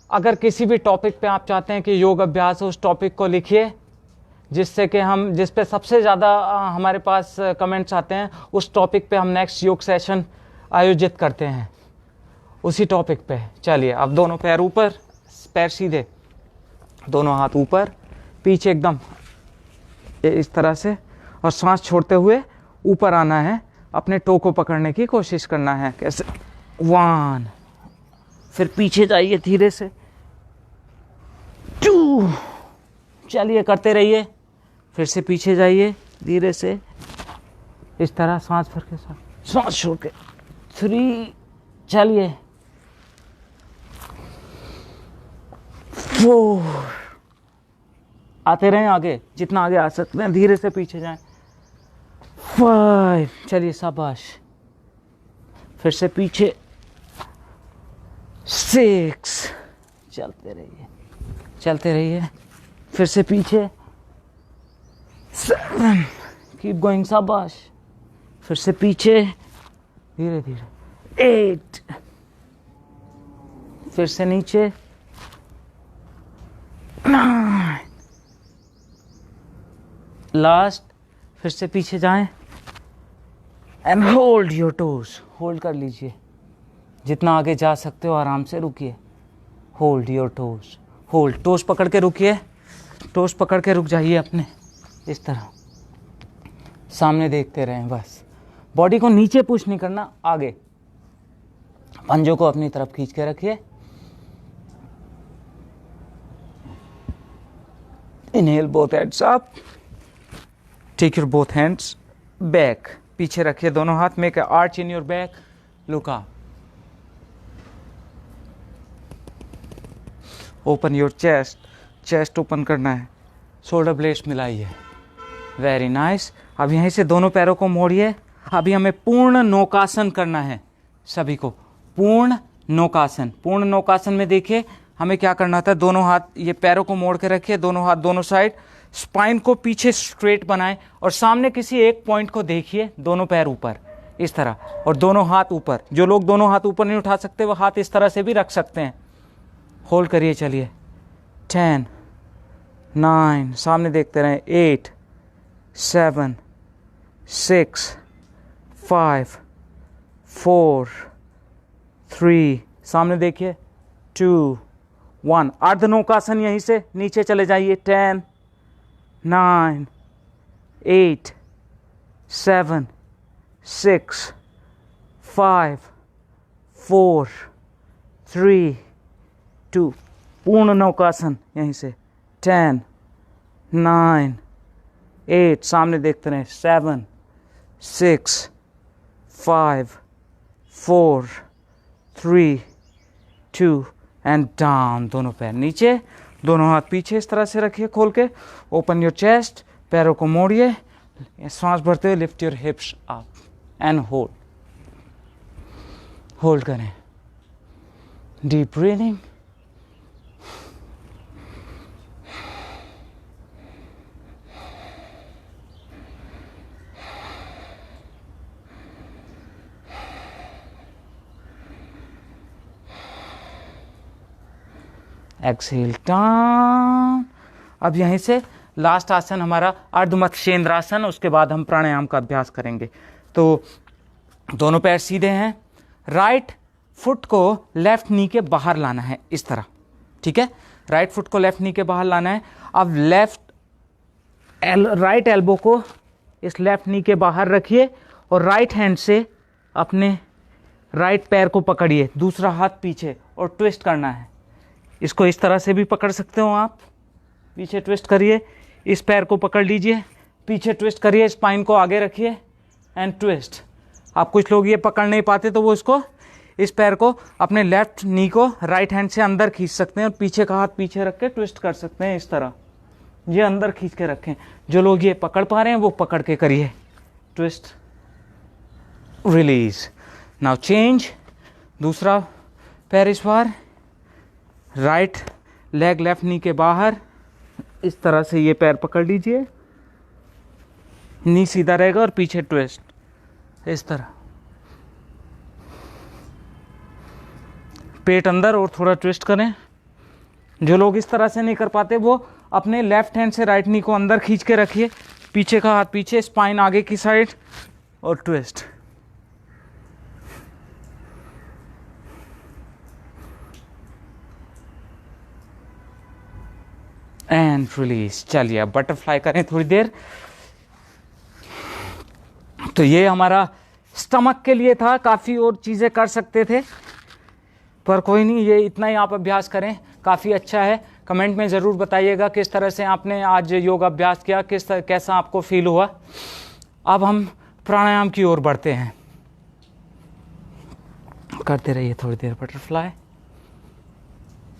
अगर किसी भी टॉपिक पे आप चाहते हैं कि योग अभ्यास हो, उस टॉपिक को लिखिए जिससे कि हम, जिस पे सबसे ज़्यादा हमारे पास कमेंट्स आते हैं, उस टॉपिक पे हम नेक्स्ट योग सेशन आयोजित करते हैं उसी टॉपिक पे. चलिए, अब दोनों पैर ऊपर, पैर सीधे, दोनों हाथ ऊपर, पीछे एकदम इस तरह से, और सांस छोड़ते हुए ऊपर आना है. अपने टो को पकड़ने की कोशिश करना है. कैसे. 1. फिर पीछे जाइए धीरे से. 2. चलिए, करते रहिए. फिर से पीछे जाइए धीरे से, इस तरह सांस भर के साथ, सांस छोड़ के. 3. चलिए. 4. आते रहें आगे, जितना आगे आ सकते हैं, धीरे से पीछे जाएं. 5. चलिए, शाबाश. फिर से पीछे. 6. चलते रहिए, चलते रहिए. फिर से पीछे. 7. कीप गोइंग, शाबाश. फिर से पीछे, धीरे धीरे. 8. फिर से नीचे. 9. लास्ट. फिर से पीछे जाएं and hold your toes. Hold कर लीजिए. जितना आगे जा सकते हो आराम से रुकिए। Hold your toes, hold, toes पकड़ के रुकिए, टोस पकड़ के रुक जाइए अपने, इस तरह सामने देखते रहें बस। बॉडी को नीचे पुश नहीं करना, आगे। पंजों को अपनी तरफ खींच के रखिए। Inhale both hands up, take your both hands back, पीछे रखिए दोनों हाथ, make a arch in your back, look up, open your chest, chest ओपन करना है, शोल्डर ब्लेड्स मिलाइए, वेरी नाइस। अब यहीं से दोनों पैरों को मोड़िए। अभी हमें पूर्ण नौकासन करना है सभी को, पूर्ण नौकासन। पूर्ण नौकासन में देखिए हमें क्या करना था, दोनों हाथ ये पैरों को मोड़ के रखिए, दोनों हाथ दोनों साइड, स्पाइन को पीछे स्ट्रेट बनाएं और सामने किसी एक पॉइंट को देखिए, दोनों पैर ऊपर इस तरह और दोनों हाथ ऊपर। जो लोग दोनों हाथ ऊपर नहीं उठा सकते वो हाथ इस तरह से भी रख सकते हैं। होल्ड करिए, चलिए 10 9, सामने देखते रहें, 8 7 6 5 4 3, सामने देखिए 2 1। अर्ध नौकासन यहीं से नीचे चले जाइए, 10 9 8 7 6 5 4 3 2। पूर्ण नौकासन यहीं से, 10 9 8, सामने देखते रहें, 7 6 5 4 3 2 एंड डाउन। दोनों पैर नीचे, दोनों हाथ पीछे इस तरह से रखिए खोल के, ओपन योर चेस्ट, पैरों को मोड़िए, सांस भरते हुए lift your hips up and hold, hold करें, डीप ब्रीदिंग। Exhale down. अब यहीं से लास्ट आसन हमारा अर्धमत्स्येंद्रासन, उसके बाद हम प्राणायाम का अभ्यास करेंगे। तो दोनों पैर सीधे हैं, राइट फुट को लेफ्ट नी के बाहर लाना है इस तरह, ठीक है, राइट फुट को लेफ्ट नी के बाहर लाना है। अब राइट एल्बो को इस लेफ्ट नी के बाहर रखिए और राइट हैंड से अपने राइट पैर को पकड़िए, दूसरा हाथ पीछे और ट्विस्ट करना है। इसको इस तरह से भी पकड़ सकते हो आप, पीछे ट्विस्ट करिए, इस पैर को पकड़ लीजिए, पीछे ट्विस्ट करिए, स्पाइन को आगे रखिए एंड ट्विस्ट। आप कुछ लोग ये पकड़ नहीं पाते तो वो इसको, इस पैर को अपने लेफ्ट नी को राइट हैंड से अंदर खींच सकते हैं और पीछे का हाथ पीछे रख के ट्विस्ट कर सकते हैं इस तरह, ये अंदर खींच के रखें। जो लोग ये पकड़ पा रहे हैं वो पकड़ के करिए, ट्विस्ट रिलीज। नाउ चेंज, दूसरा पैर इस बार, राइट लेग लेफ्ट नी के बाहर, इस तरह से ये पैर पकड़ लीजिए, नी सीधा रहेगा और पीछे ट्विस्ट इस तरह, पेट अंदर और थोड़ा ट्विस्ट करें। जो लोग इस तरह से नहीं कर पाते वो अपने लेफ्ट हैंड से राइट नी को अंदर खींच के रखिए, पीछे का हाथ पीछे, स्पाइन आगे की साइड और ट्विस्ट। And release. चलिए अब बटरफ्लाई करें थोड़ी देर। तो ये हमारा स्टमक के लिए था, काफ़ी और चीज़ें कर सकते थे पर कोई नहीं, ये इतना ही आप अभ्यास करें, काफ़ी अच्छा है। कमेंट में ज़रूर बताइएगा किस तरह से आपने आज योग अभ्यास किया, कैसा आपको फील हुआ। अब हम प्राणायाम की ओर बढ़ते हैं, करते रहिए थोड़ी देर बटरफ्लाई।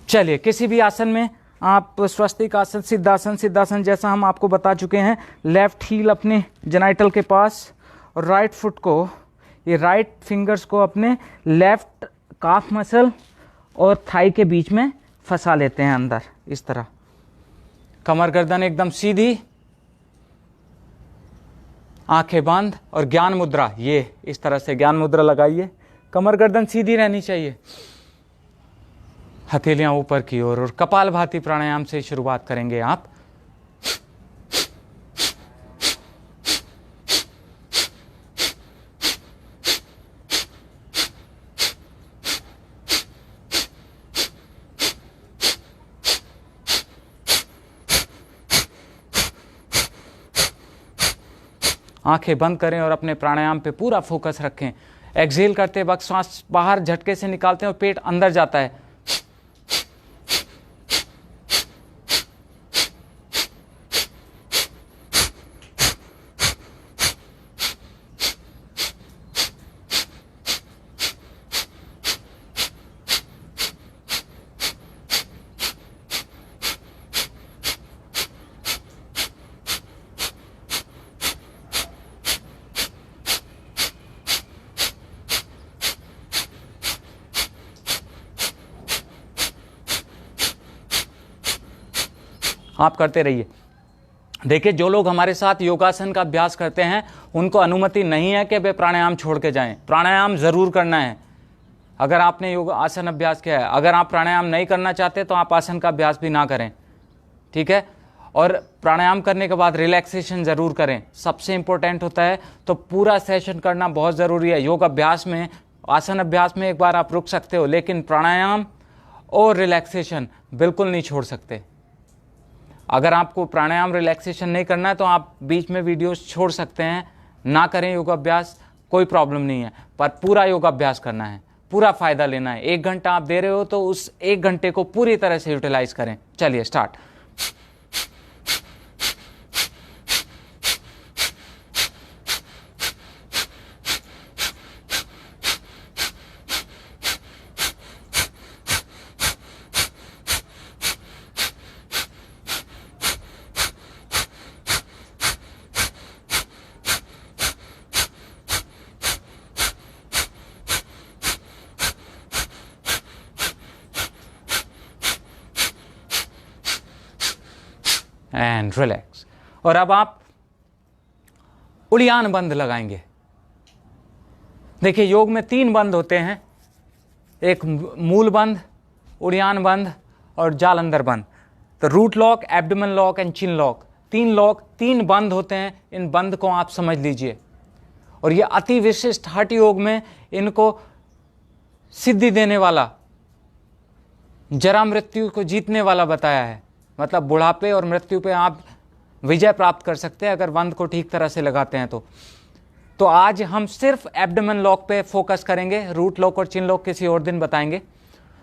चलिए किसी भी आसन में आप, स्वस्तिक आसन, सिद्धासन, सिद्धासन जैसा हम आपको बता चुके हैं, लेफ्ट हील अपने जेनाइटल के पास और राइट फुट को, ये राइट फिंगर्स को अपने लेफ्ट काफ मसल और थाई के बीच में फंसा लेते हैं अंदर इस तरह, कमर गर्दन एकदम सीधी, आंखें बंद और ज्ञान मुद्रा, ये इस तरह से ज्ञान मुद्रा लगाइए, कमर गर्दन सीधी रहनी चाहिए, हथेलियां ऊपर की ओर और कपालभाति प्राणायाम से शुरुआत करेंगे आप। आंखें बंद करें और अपने प्राणायाम पे पूरा फोकस रखें। एक्सहेल करते वक्त सांस बाहर झटके से निकालते हैं और पेट अंदर जाता है। आप करते रहिए। देखिए, जो लोग हमारे साथ योगासन का अभ्यास करते हैं उनको अनुमति नहीं है कि वे प्राणायाम छोड़ के जाएं। प्राणायाम जरूर करना है अगर आपने योग आसन अभ्यास किया है। अगर आप प्राणायाम नहीं करना चाहते तो आप आसन का अभ्यास भी ना करें, ठीक है। और प्राणायाम करने के बाद रिलैक्सेशन जरूर करें, सबसे इंपॉर्टेंट होता है। तो पूरा सेशन करना बहुत ज़रूरी है। योग अभ्यास में, आसन अभ्यास में एक बार आप रुक सकते हो, लेकिन प्राणायाम और रिलैक्सेशन बिल्कुल नहीं छोड़ सकते। अगर आपको प्राणायाम रिलैक्सेशन नहीं करना है तो आप बीच में वीडियोस छोड़ सकते हैं, ना करें योगाभ्यास, कोई प्रॉब्लम नहीं है। पर पूरा योगाभ्यास करना है, पूरा फ़ायदा लेना है। 1 घंटा आप दे रहे हो तो उस 1 घंटे को पूरी तरह से यूटिलाइज करें। चलिए स्टार्ट। And relax. और अब आप उड़ियान बंद लगाएंगे। देखिए, योग में 3 बंद होते हैं, एक मूल बंद, उड़ियान बंद और जालंधर बंद। तो root lock, abdomen lock and chin lock, 3 lock, 3 बंद होते हैं। इन बंद को आप समझ लीजिए। और ये अति विशिष्ट हठ योग में इनको सिद्धि देने वाला, जरा मृत्यु को जीतने वाला बताया है। मतलब बुढ़ापे और मृत्यु पे आप विजय प्राप्त कर सकते हैं अगर बंद को ठीक तरह से लगाते हैं तो आज हम सिर्फ एब्डोमेन लॉक पे फोकस करेंगे। रूट लॉक और चिन लॉक किसी और दिन बताएंगे।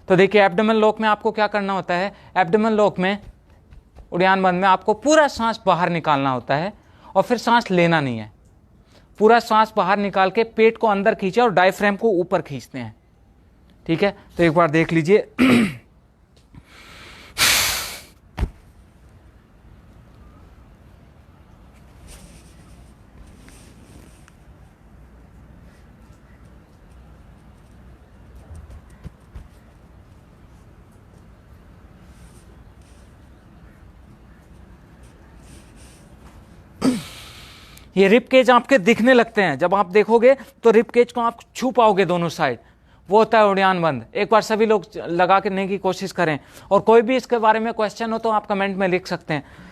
तो देखिए, एब्डोमेन लॉक में आपको क्या करना होता है। एब्डोमेन लॉक में, उड़ियान बंद में, आपको पूरा सांस बाहर निकालना होता है और फिर सांस लेना नहीं है। पूरा सांस बाहर निकाल के पेट को अंदर खींचे और डायफ्राम को ऊपर खींचते हैं, ठीक है। तो एक बार देख लीजिए। ये रिब केज आपके दिखने लगते हैं। जब आप देखोगे तो रिब केज को आप छू पाओगे दोनों साइड, वो होता है उड़ियान बंद। एक बार सभी लोग लगा करने की कोशिश करें। और कोई भी इसके बारे में क्वेश्चन हो तो आप कमेंट में लिख सकते हैं।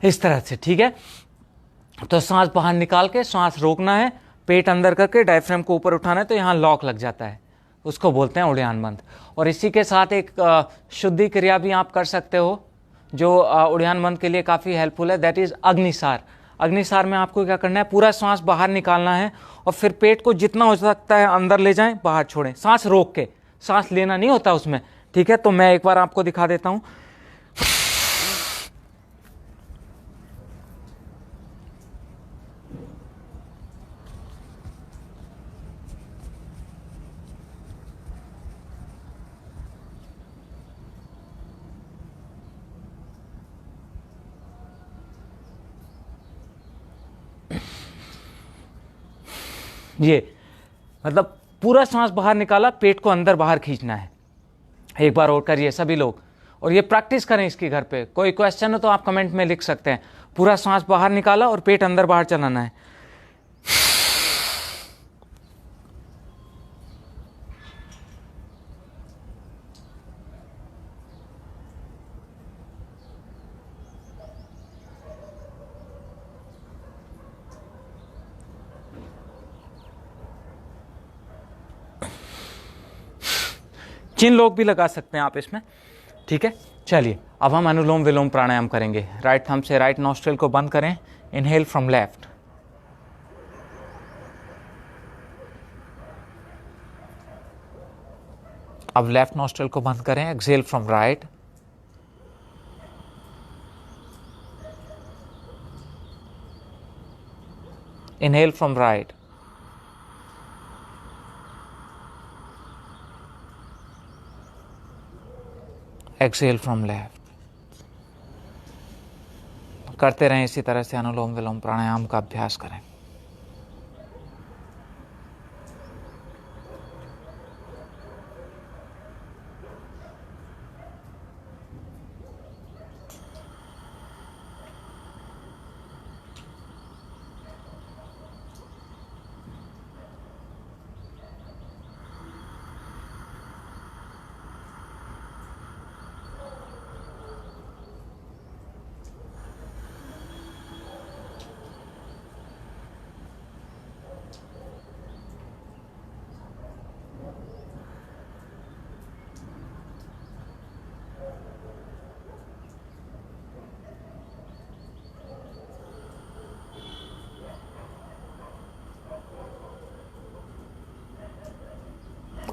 इस तरह से, ठीक है। तो सांस बाहर निकाल के सांस रोकना है, पेट अंदर करके डायफ्राम को ऊपर उठाना है, तो यहाँ लॉक लग जाता है, उसको बोलते हैं उड़ियान बंद। और इसी के साथ एक शुद्धि क्रिया भी आप कर सकते हो जो उड़ियान बंद के लिए काफ़ी हेल्पफुल है, दैट इज़ अग्निसार। अग्निसार में आपको क्या करना है, पूरा सांस बाहर निकालना है और फिर पेट को जितना हो सकता है अंदर ले जाएं, बाहर छोड़ें, सांस रोक के। सांस लेना नहीं होता उसमें, ठीक है। तो मैं एक बार आपको दिखा देता हूँ। ये मतलब पूरा सांस बाहर निकाला, पेट को अंदर बाहर खींचना है। एक बार और करिए सभी लोग, और ये प्रैक्टिस करें इसकी घर पे। कोई क्वेश्चन हो तो आप कमेंट में लिख सकते हैं। पूरा सांस बाहर निकाला और पेट अंदर बाहर चलाना है। चिन लॉक भी लगा सकते हैं आप इसमें, ठीक है। चलिए अब हम अनुलोम विलोम प्राणायाम करेंगे। राइट थंब से राइट नॉस्ट्रिल को बंद करें, इनहेल फ्रॉम लेफ्ट, अब लेफ्ट नॉस्ट्रिल को बंद करें, exhale from right, inhale from right, exhale from left. करते रहें इसी तरह से, अनुलोम विलोम प्राणायाम का अभ्यास करें।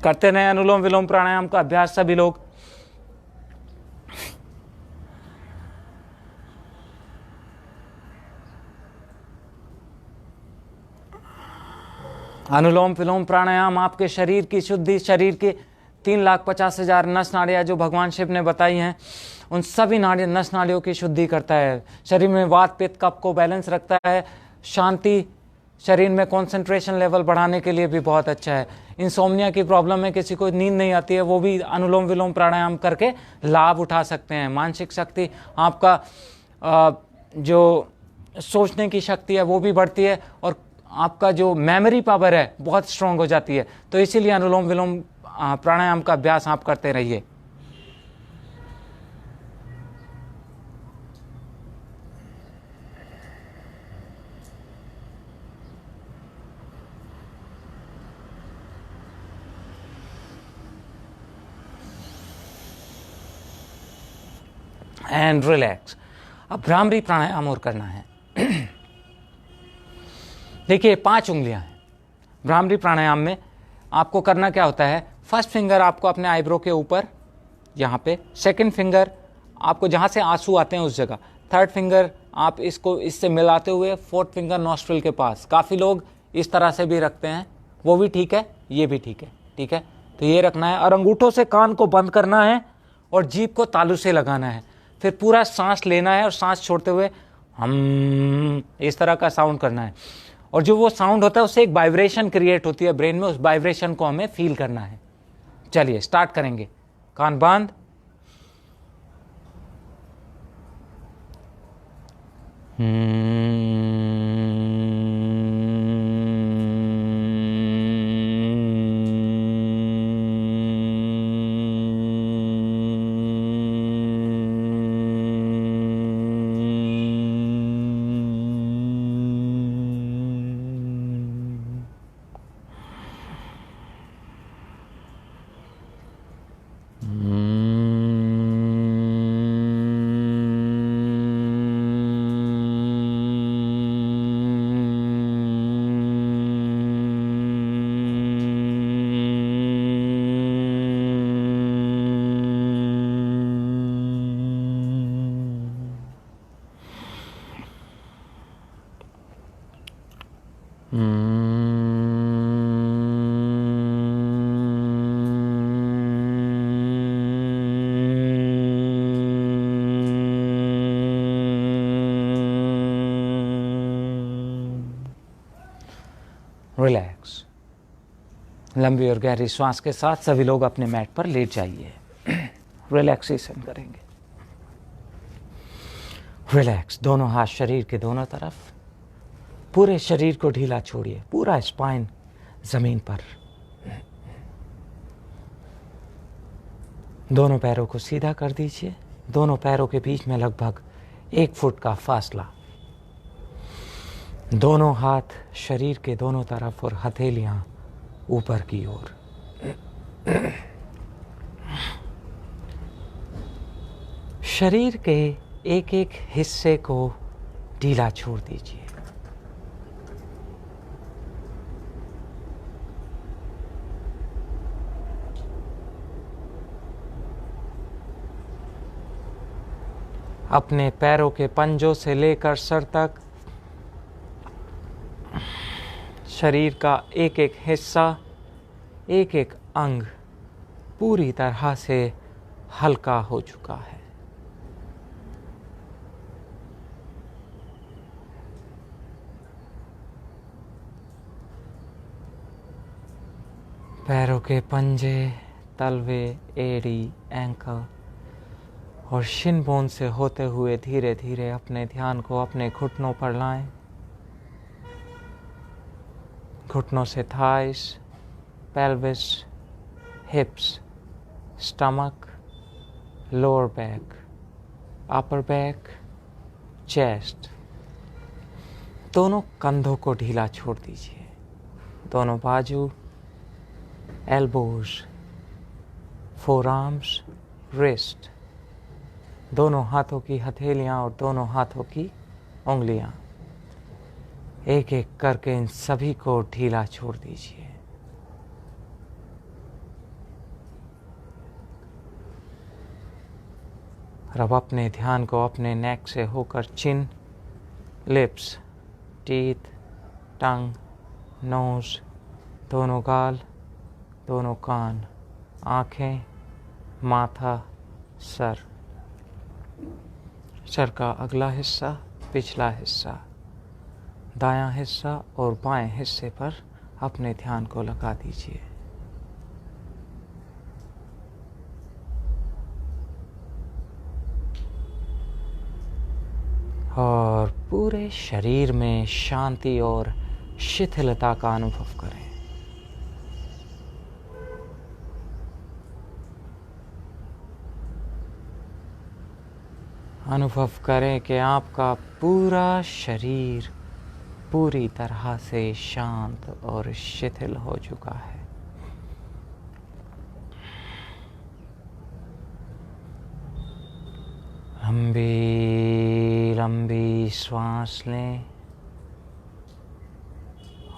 करते रहें अनुलोम विलोम प्राणायाम का अभ्यास सभी लोग। अनुलोम विलोम प्राणायाम आपके शरीर की शुद्धि, शरीर की 3,50,000 नस नाड़ियाँ जो भगवान शिव ने बताई हैं, उन सभी नस नाड़ियों की शुद्धि करता है। शरीर में वात पित्त कफ को बैलेंस रखता है। शांति, शरीर में कंसंट्रेशन लेवल बढ़ाने के लिए भी बहुत अच्छा है। इंसोम्निया की प्रॉब्लम है, किसी को नींद नहीं आती है, वो भी अनुलोम विलोम प्राणायाम करके लाभ उठा सकते हैं। मानसिक शक्ति, आपका जो सोचने की शक्ति है वो भी बढ़ती है, और आपका जो मेमोरी पावर है बहुत स्ट्रांग हो जाती है। तो इसीलिए अनुलोम विलोम प्राणायाम का अभ्यास आप करते रहिए। And relax. अब भ्रामरी प्राणायाम और करना है। देखिए 5 उंगलियां हैं भ्रामरी प्राणायाम में। आपको करना क्या होता है, फर्स्ट फिंगर आपको अपने आईब्रो के ऊपर यहाँ पे, सेकंड फिंगर आपको जहाँ से आंसू आते हैं उस जगह, थर्ड फिंगर आप इसको इससे मिलाते हुए फोर्थ फिंगर नॉस्ट्रिल के पास। काफ़ी लोग इस तरह से भी रखते हैं, वो भी ठीक है, ये भी ठीक है, ठीक है। तो ये रखना है, और अंगूठों से कान को बंद करना है और जीभ को तालू से लगाना है। फिर पूरा सांस लेना है और सांस छोड़ते हुए हम इस तरह का साउंड करना है। और जो वो साउंड होता है उससे एक वाइब्रेशन क्रिएट होती है ब्रेन में, उस वाइब्रेशन को हमें फील करना है। चलिए स्टार्ट करेंगे। कान बंद, रिलैक्स। लंबी और गहरी श्वास के साथ सभी लोग अपने मैट पर लेट जाइए। रिलैक्सेशन करेंगे। रिलैक्स। दोनों हाथ शरीर के दोनों तरफ, पूरे शरीर को ढीला छोड़िए, पूरा स्पाइन जमीन पर। दोनों पैरों को सीधा कर दीजिए। दोनों पैरों के बीच में लगभग 1 फुट का फासला। दोनों हाथ शरीर के दोनों तरफ और हथेलियां ऊपर की ओर। शरीर के एक एक हिस्से को ढीला छोड़ दीजिए। अपने पैरों के पंजों से लेकर सर तक शरीर का एक एक हिस्सा, एक एक अंग पूरी तरह से हल्का हो चुका है। पैरों के पंजे, तलवे, एड़ी, एंकल और शिन बोन से होते हुए धीरे धीरे अपने ध्यान को अपने घुटनों पर लाएं। घुटनों से thighs, pelvis, हिप्स, stomach, lower back, upper back, chest, दोनों कंधों को ढीला छोड़ दीजिए। दोनों बाजू, एल्बोज, फोरआर्म्स, रिस्ट, दोनों हाथों की हथेलियां और दोनों हाथों की उंगलियां, एक एक करके इन सभी को ढीला छोड़ दीजिए। और अब अपने ध्यान को अपने नेक से होकर चिन, लिप्स, टीथ, टंग, नोज, दोनों गाल, दोनों कान, आँखें, माथा, सर, सर का अगला हिस्सा, पिछला हिस्सा, दायां हिस्सा और बाएं हिस्से पर अपने ध्यान को लगा दीजिए। और पूरे शरीर में शांति और शिथिलता का अनुभव करें। अनुभव करें कि आपका पूरा शरीर पूरी तरह से शांत और शिथिल हो चुका है। लंबी लंबी श्वास लें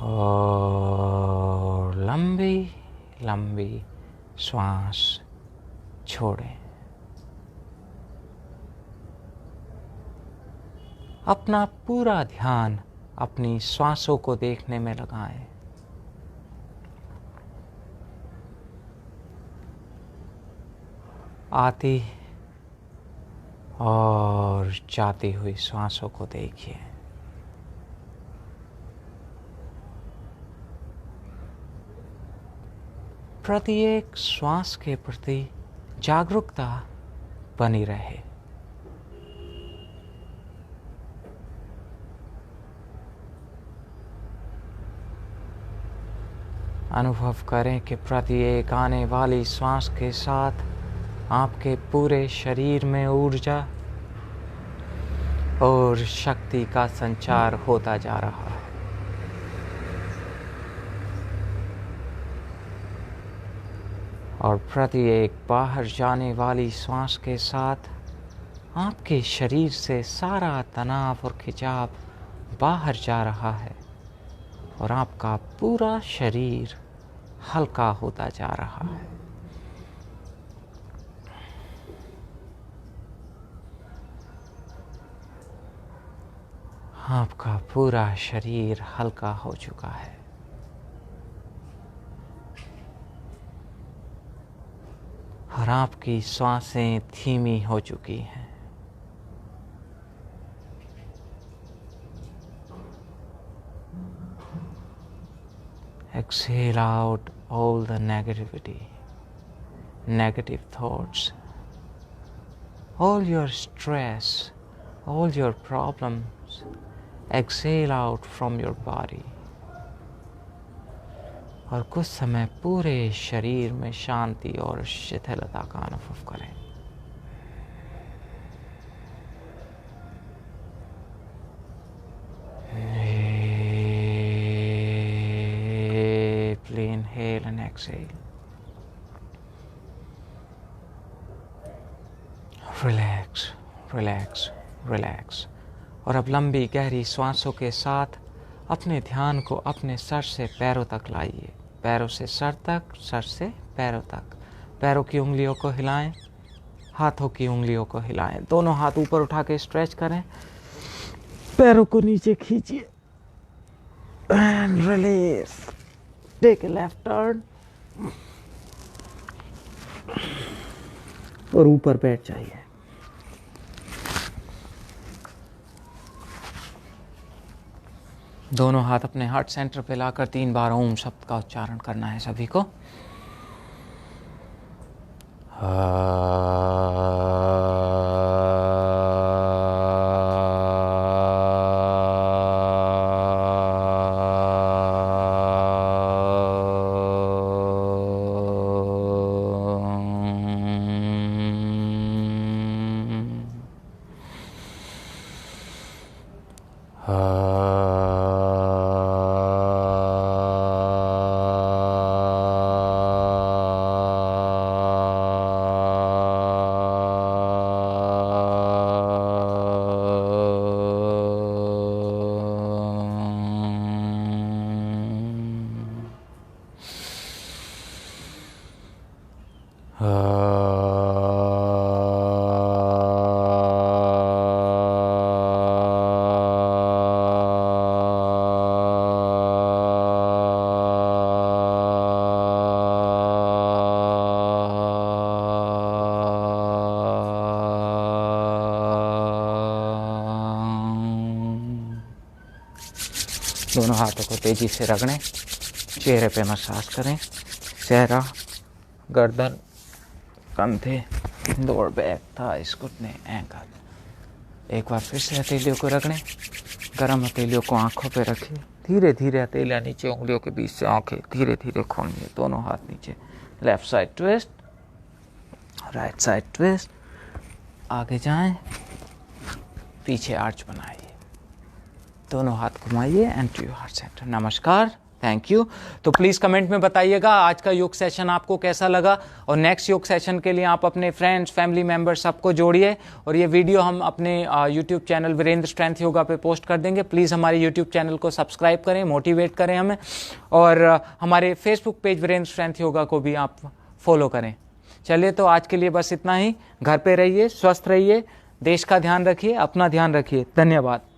और लंबी लंबी श्वास छोड़ें। अपना पूरा ध्यान अपनी श्वासों को देखने में लगाएं। आती और जाती हुई श्वासों को देखिए। प्रत्येक श्वास के प्रति जागरूकता बनी रहे। अनुभव करें कि प्रत्येक आने वाली श्वास के साथ आपके पूरे शरीर में ऊर्जा और शक्ति का संचार होता जा रहा है। और प्रत्येक बाहर जाने वाली श्वास के साथ आपके शरीर से सारा तनाव और खिंचाव बाहर जा रहा है और आपका पूरा शरीर हल्का होता जा रहा है। आपका पूरा शरीर हल्का हो चुका है। और आपकी सांसें धीमी हो चुकी हैं। Exhale out all the negativity, negative thoughts, all your stress, all your problems. Exhale out from your body. और कुछ समय पूरे शरीर में शांति और शिथिलता का अनुभव करें। Deeply inhale and exhale. Relax. Relax relax. और अब लंबी गहरी सांसों के साथ अपने ध्यान को अपने सर से पैरों तक लाइए, पैरों से सर तक, सर से पैरों तक। पैरों की उंगलियों को हिलाएं, हाथों की उंगलियों को हिलाएं, दोनों हाथ ऊपर उठा के स्ट्रेच करें, पैरों को नीचे खींचिए and release. Take a left turn और ऊपर बैठ जाइए। दोनों हाथ अपने हार्ट सेंटर पे लाकर 3 बार ओम शब्द का उच्चारण करना है सभी को। दोनों हाथों को तेजी से रगड़ें, चेहरे पे मसाज करें, चेहरा, गर्दन, कंधे, लोअर बैक, थाइस, घुटने, एंकल। एक बार फिर से हथेलियों को रगड़ें, गर्म हथेलियों को आंखों पे रखें, धीरे धीरे हथेलियां नीचे उंगलियों के बीच से आंखें धीरे धीरे खोलिए, दोनों हाथ नीचे। Left side twist, right side twist, आगे जाएं, पीछे आर्च बनाइए, दोनों हाथ घुमाइए and to your heart center. नमस्कार, थैंक यू। तो प्लीज़ कमेंट में बताइएगा आज का योग सेशन आपको कैसा लगा, और नेक्स्ट योग सेशन के लिए आप अपने फ्रेंड्स, फैमिली मेम्बर्स सबको जोड़िए, और ये वीडियो हम अपने YouTube channel Virendra strength yoga पे पोस्ट कर देंगे। प्लीज़ हमारे यूट्यूब चैनल को सब्सक्राइब करें, मोटिवेट करें हमें, और हमारे Facebook page Virendra strength yoga को भी आप फॉलो करें। चलिए, तो आज के लिए बस इतना ही। घर पे रहिए, स्वस्थ रहिए, देश का ध्यान रखिए, अपना ध्यान रखिए। धन्यवाद।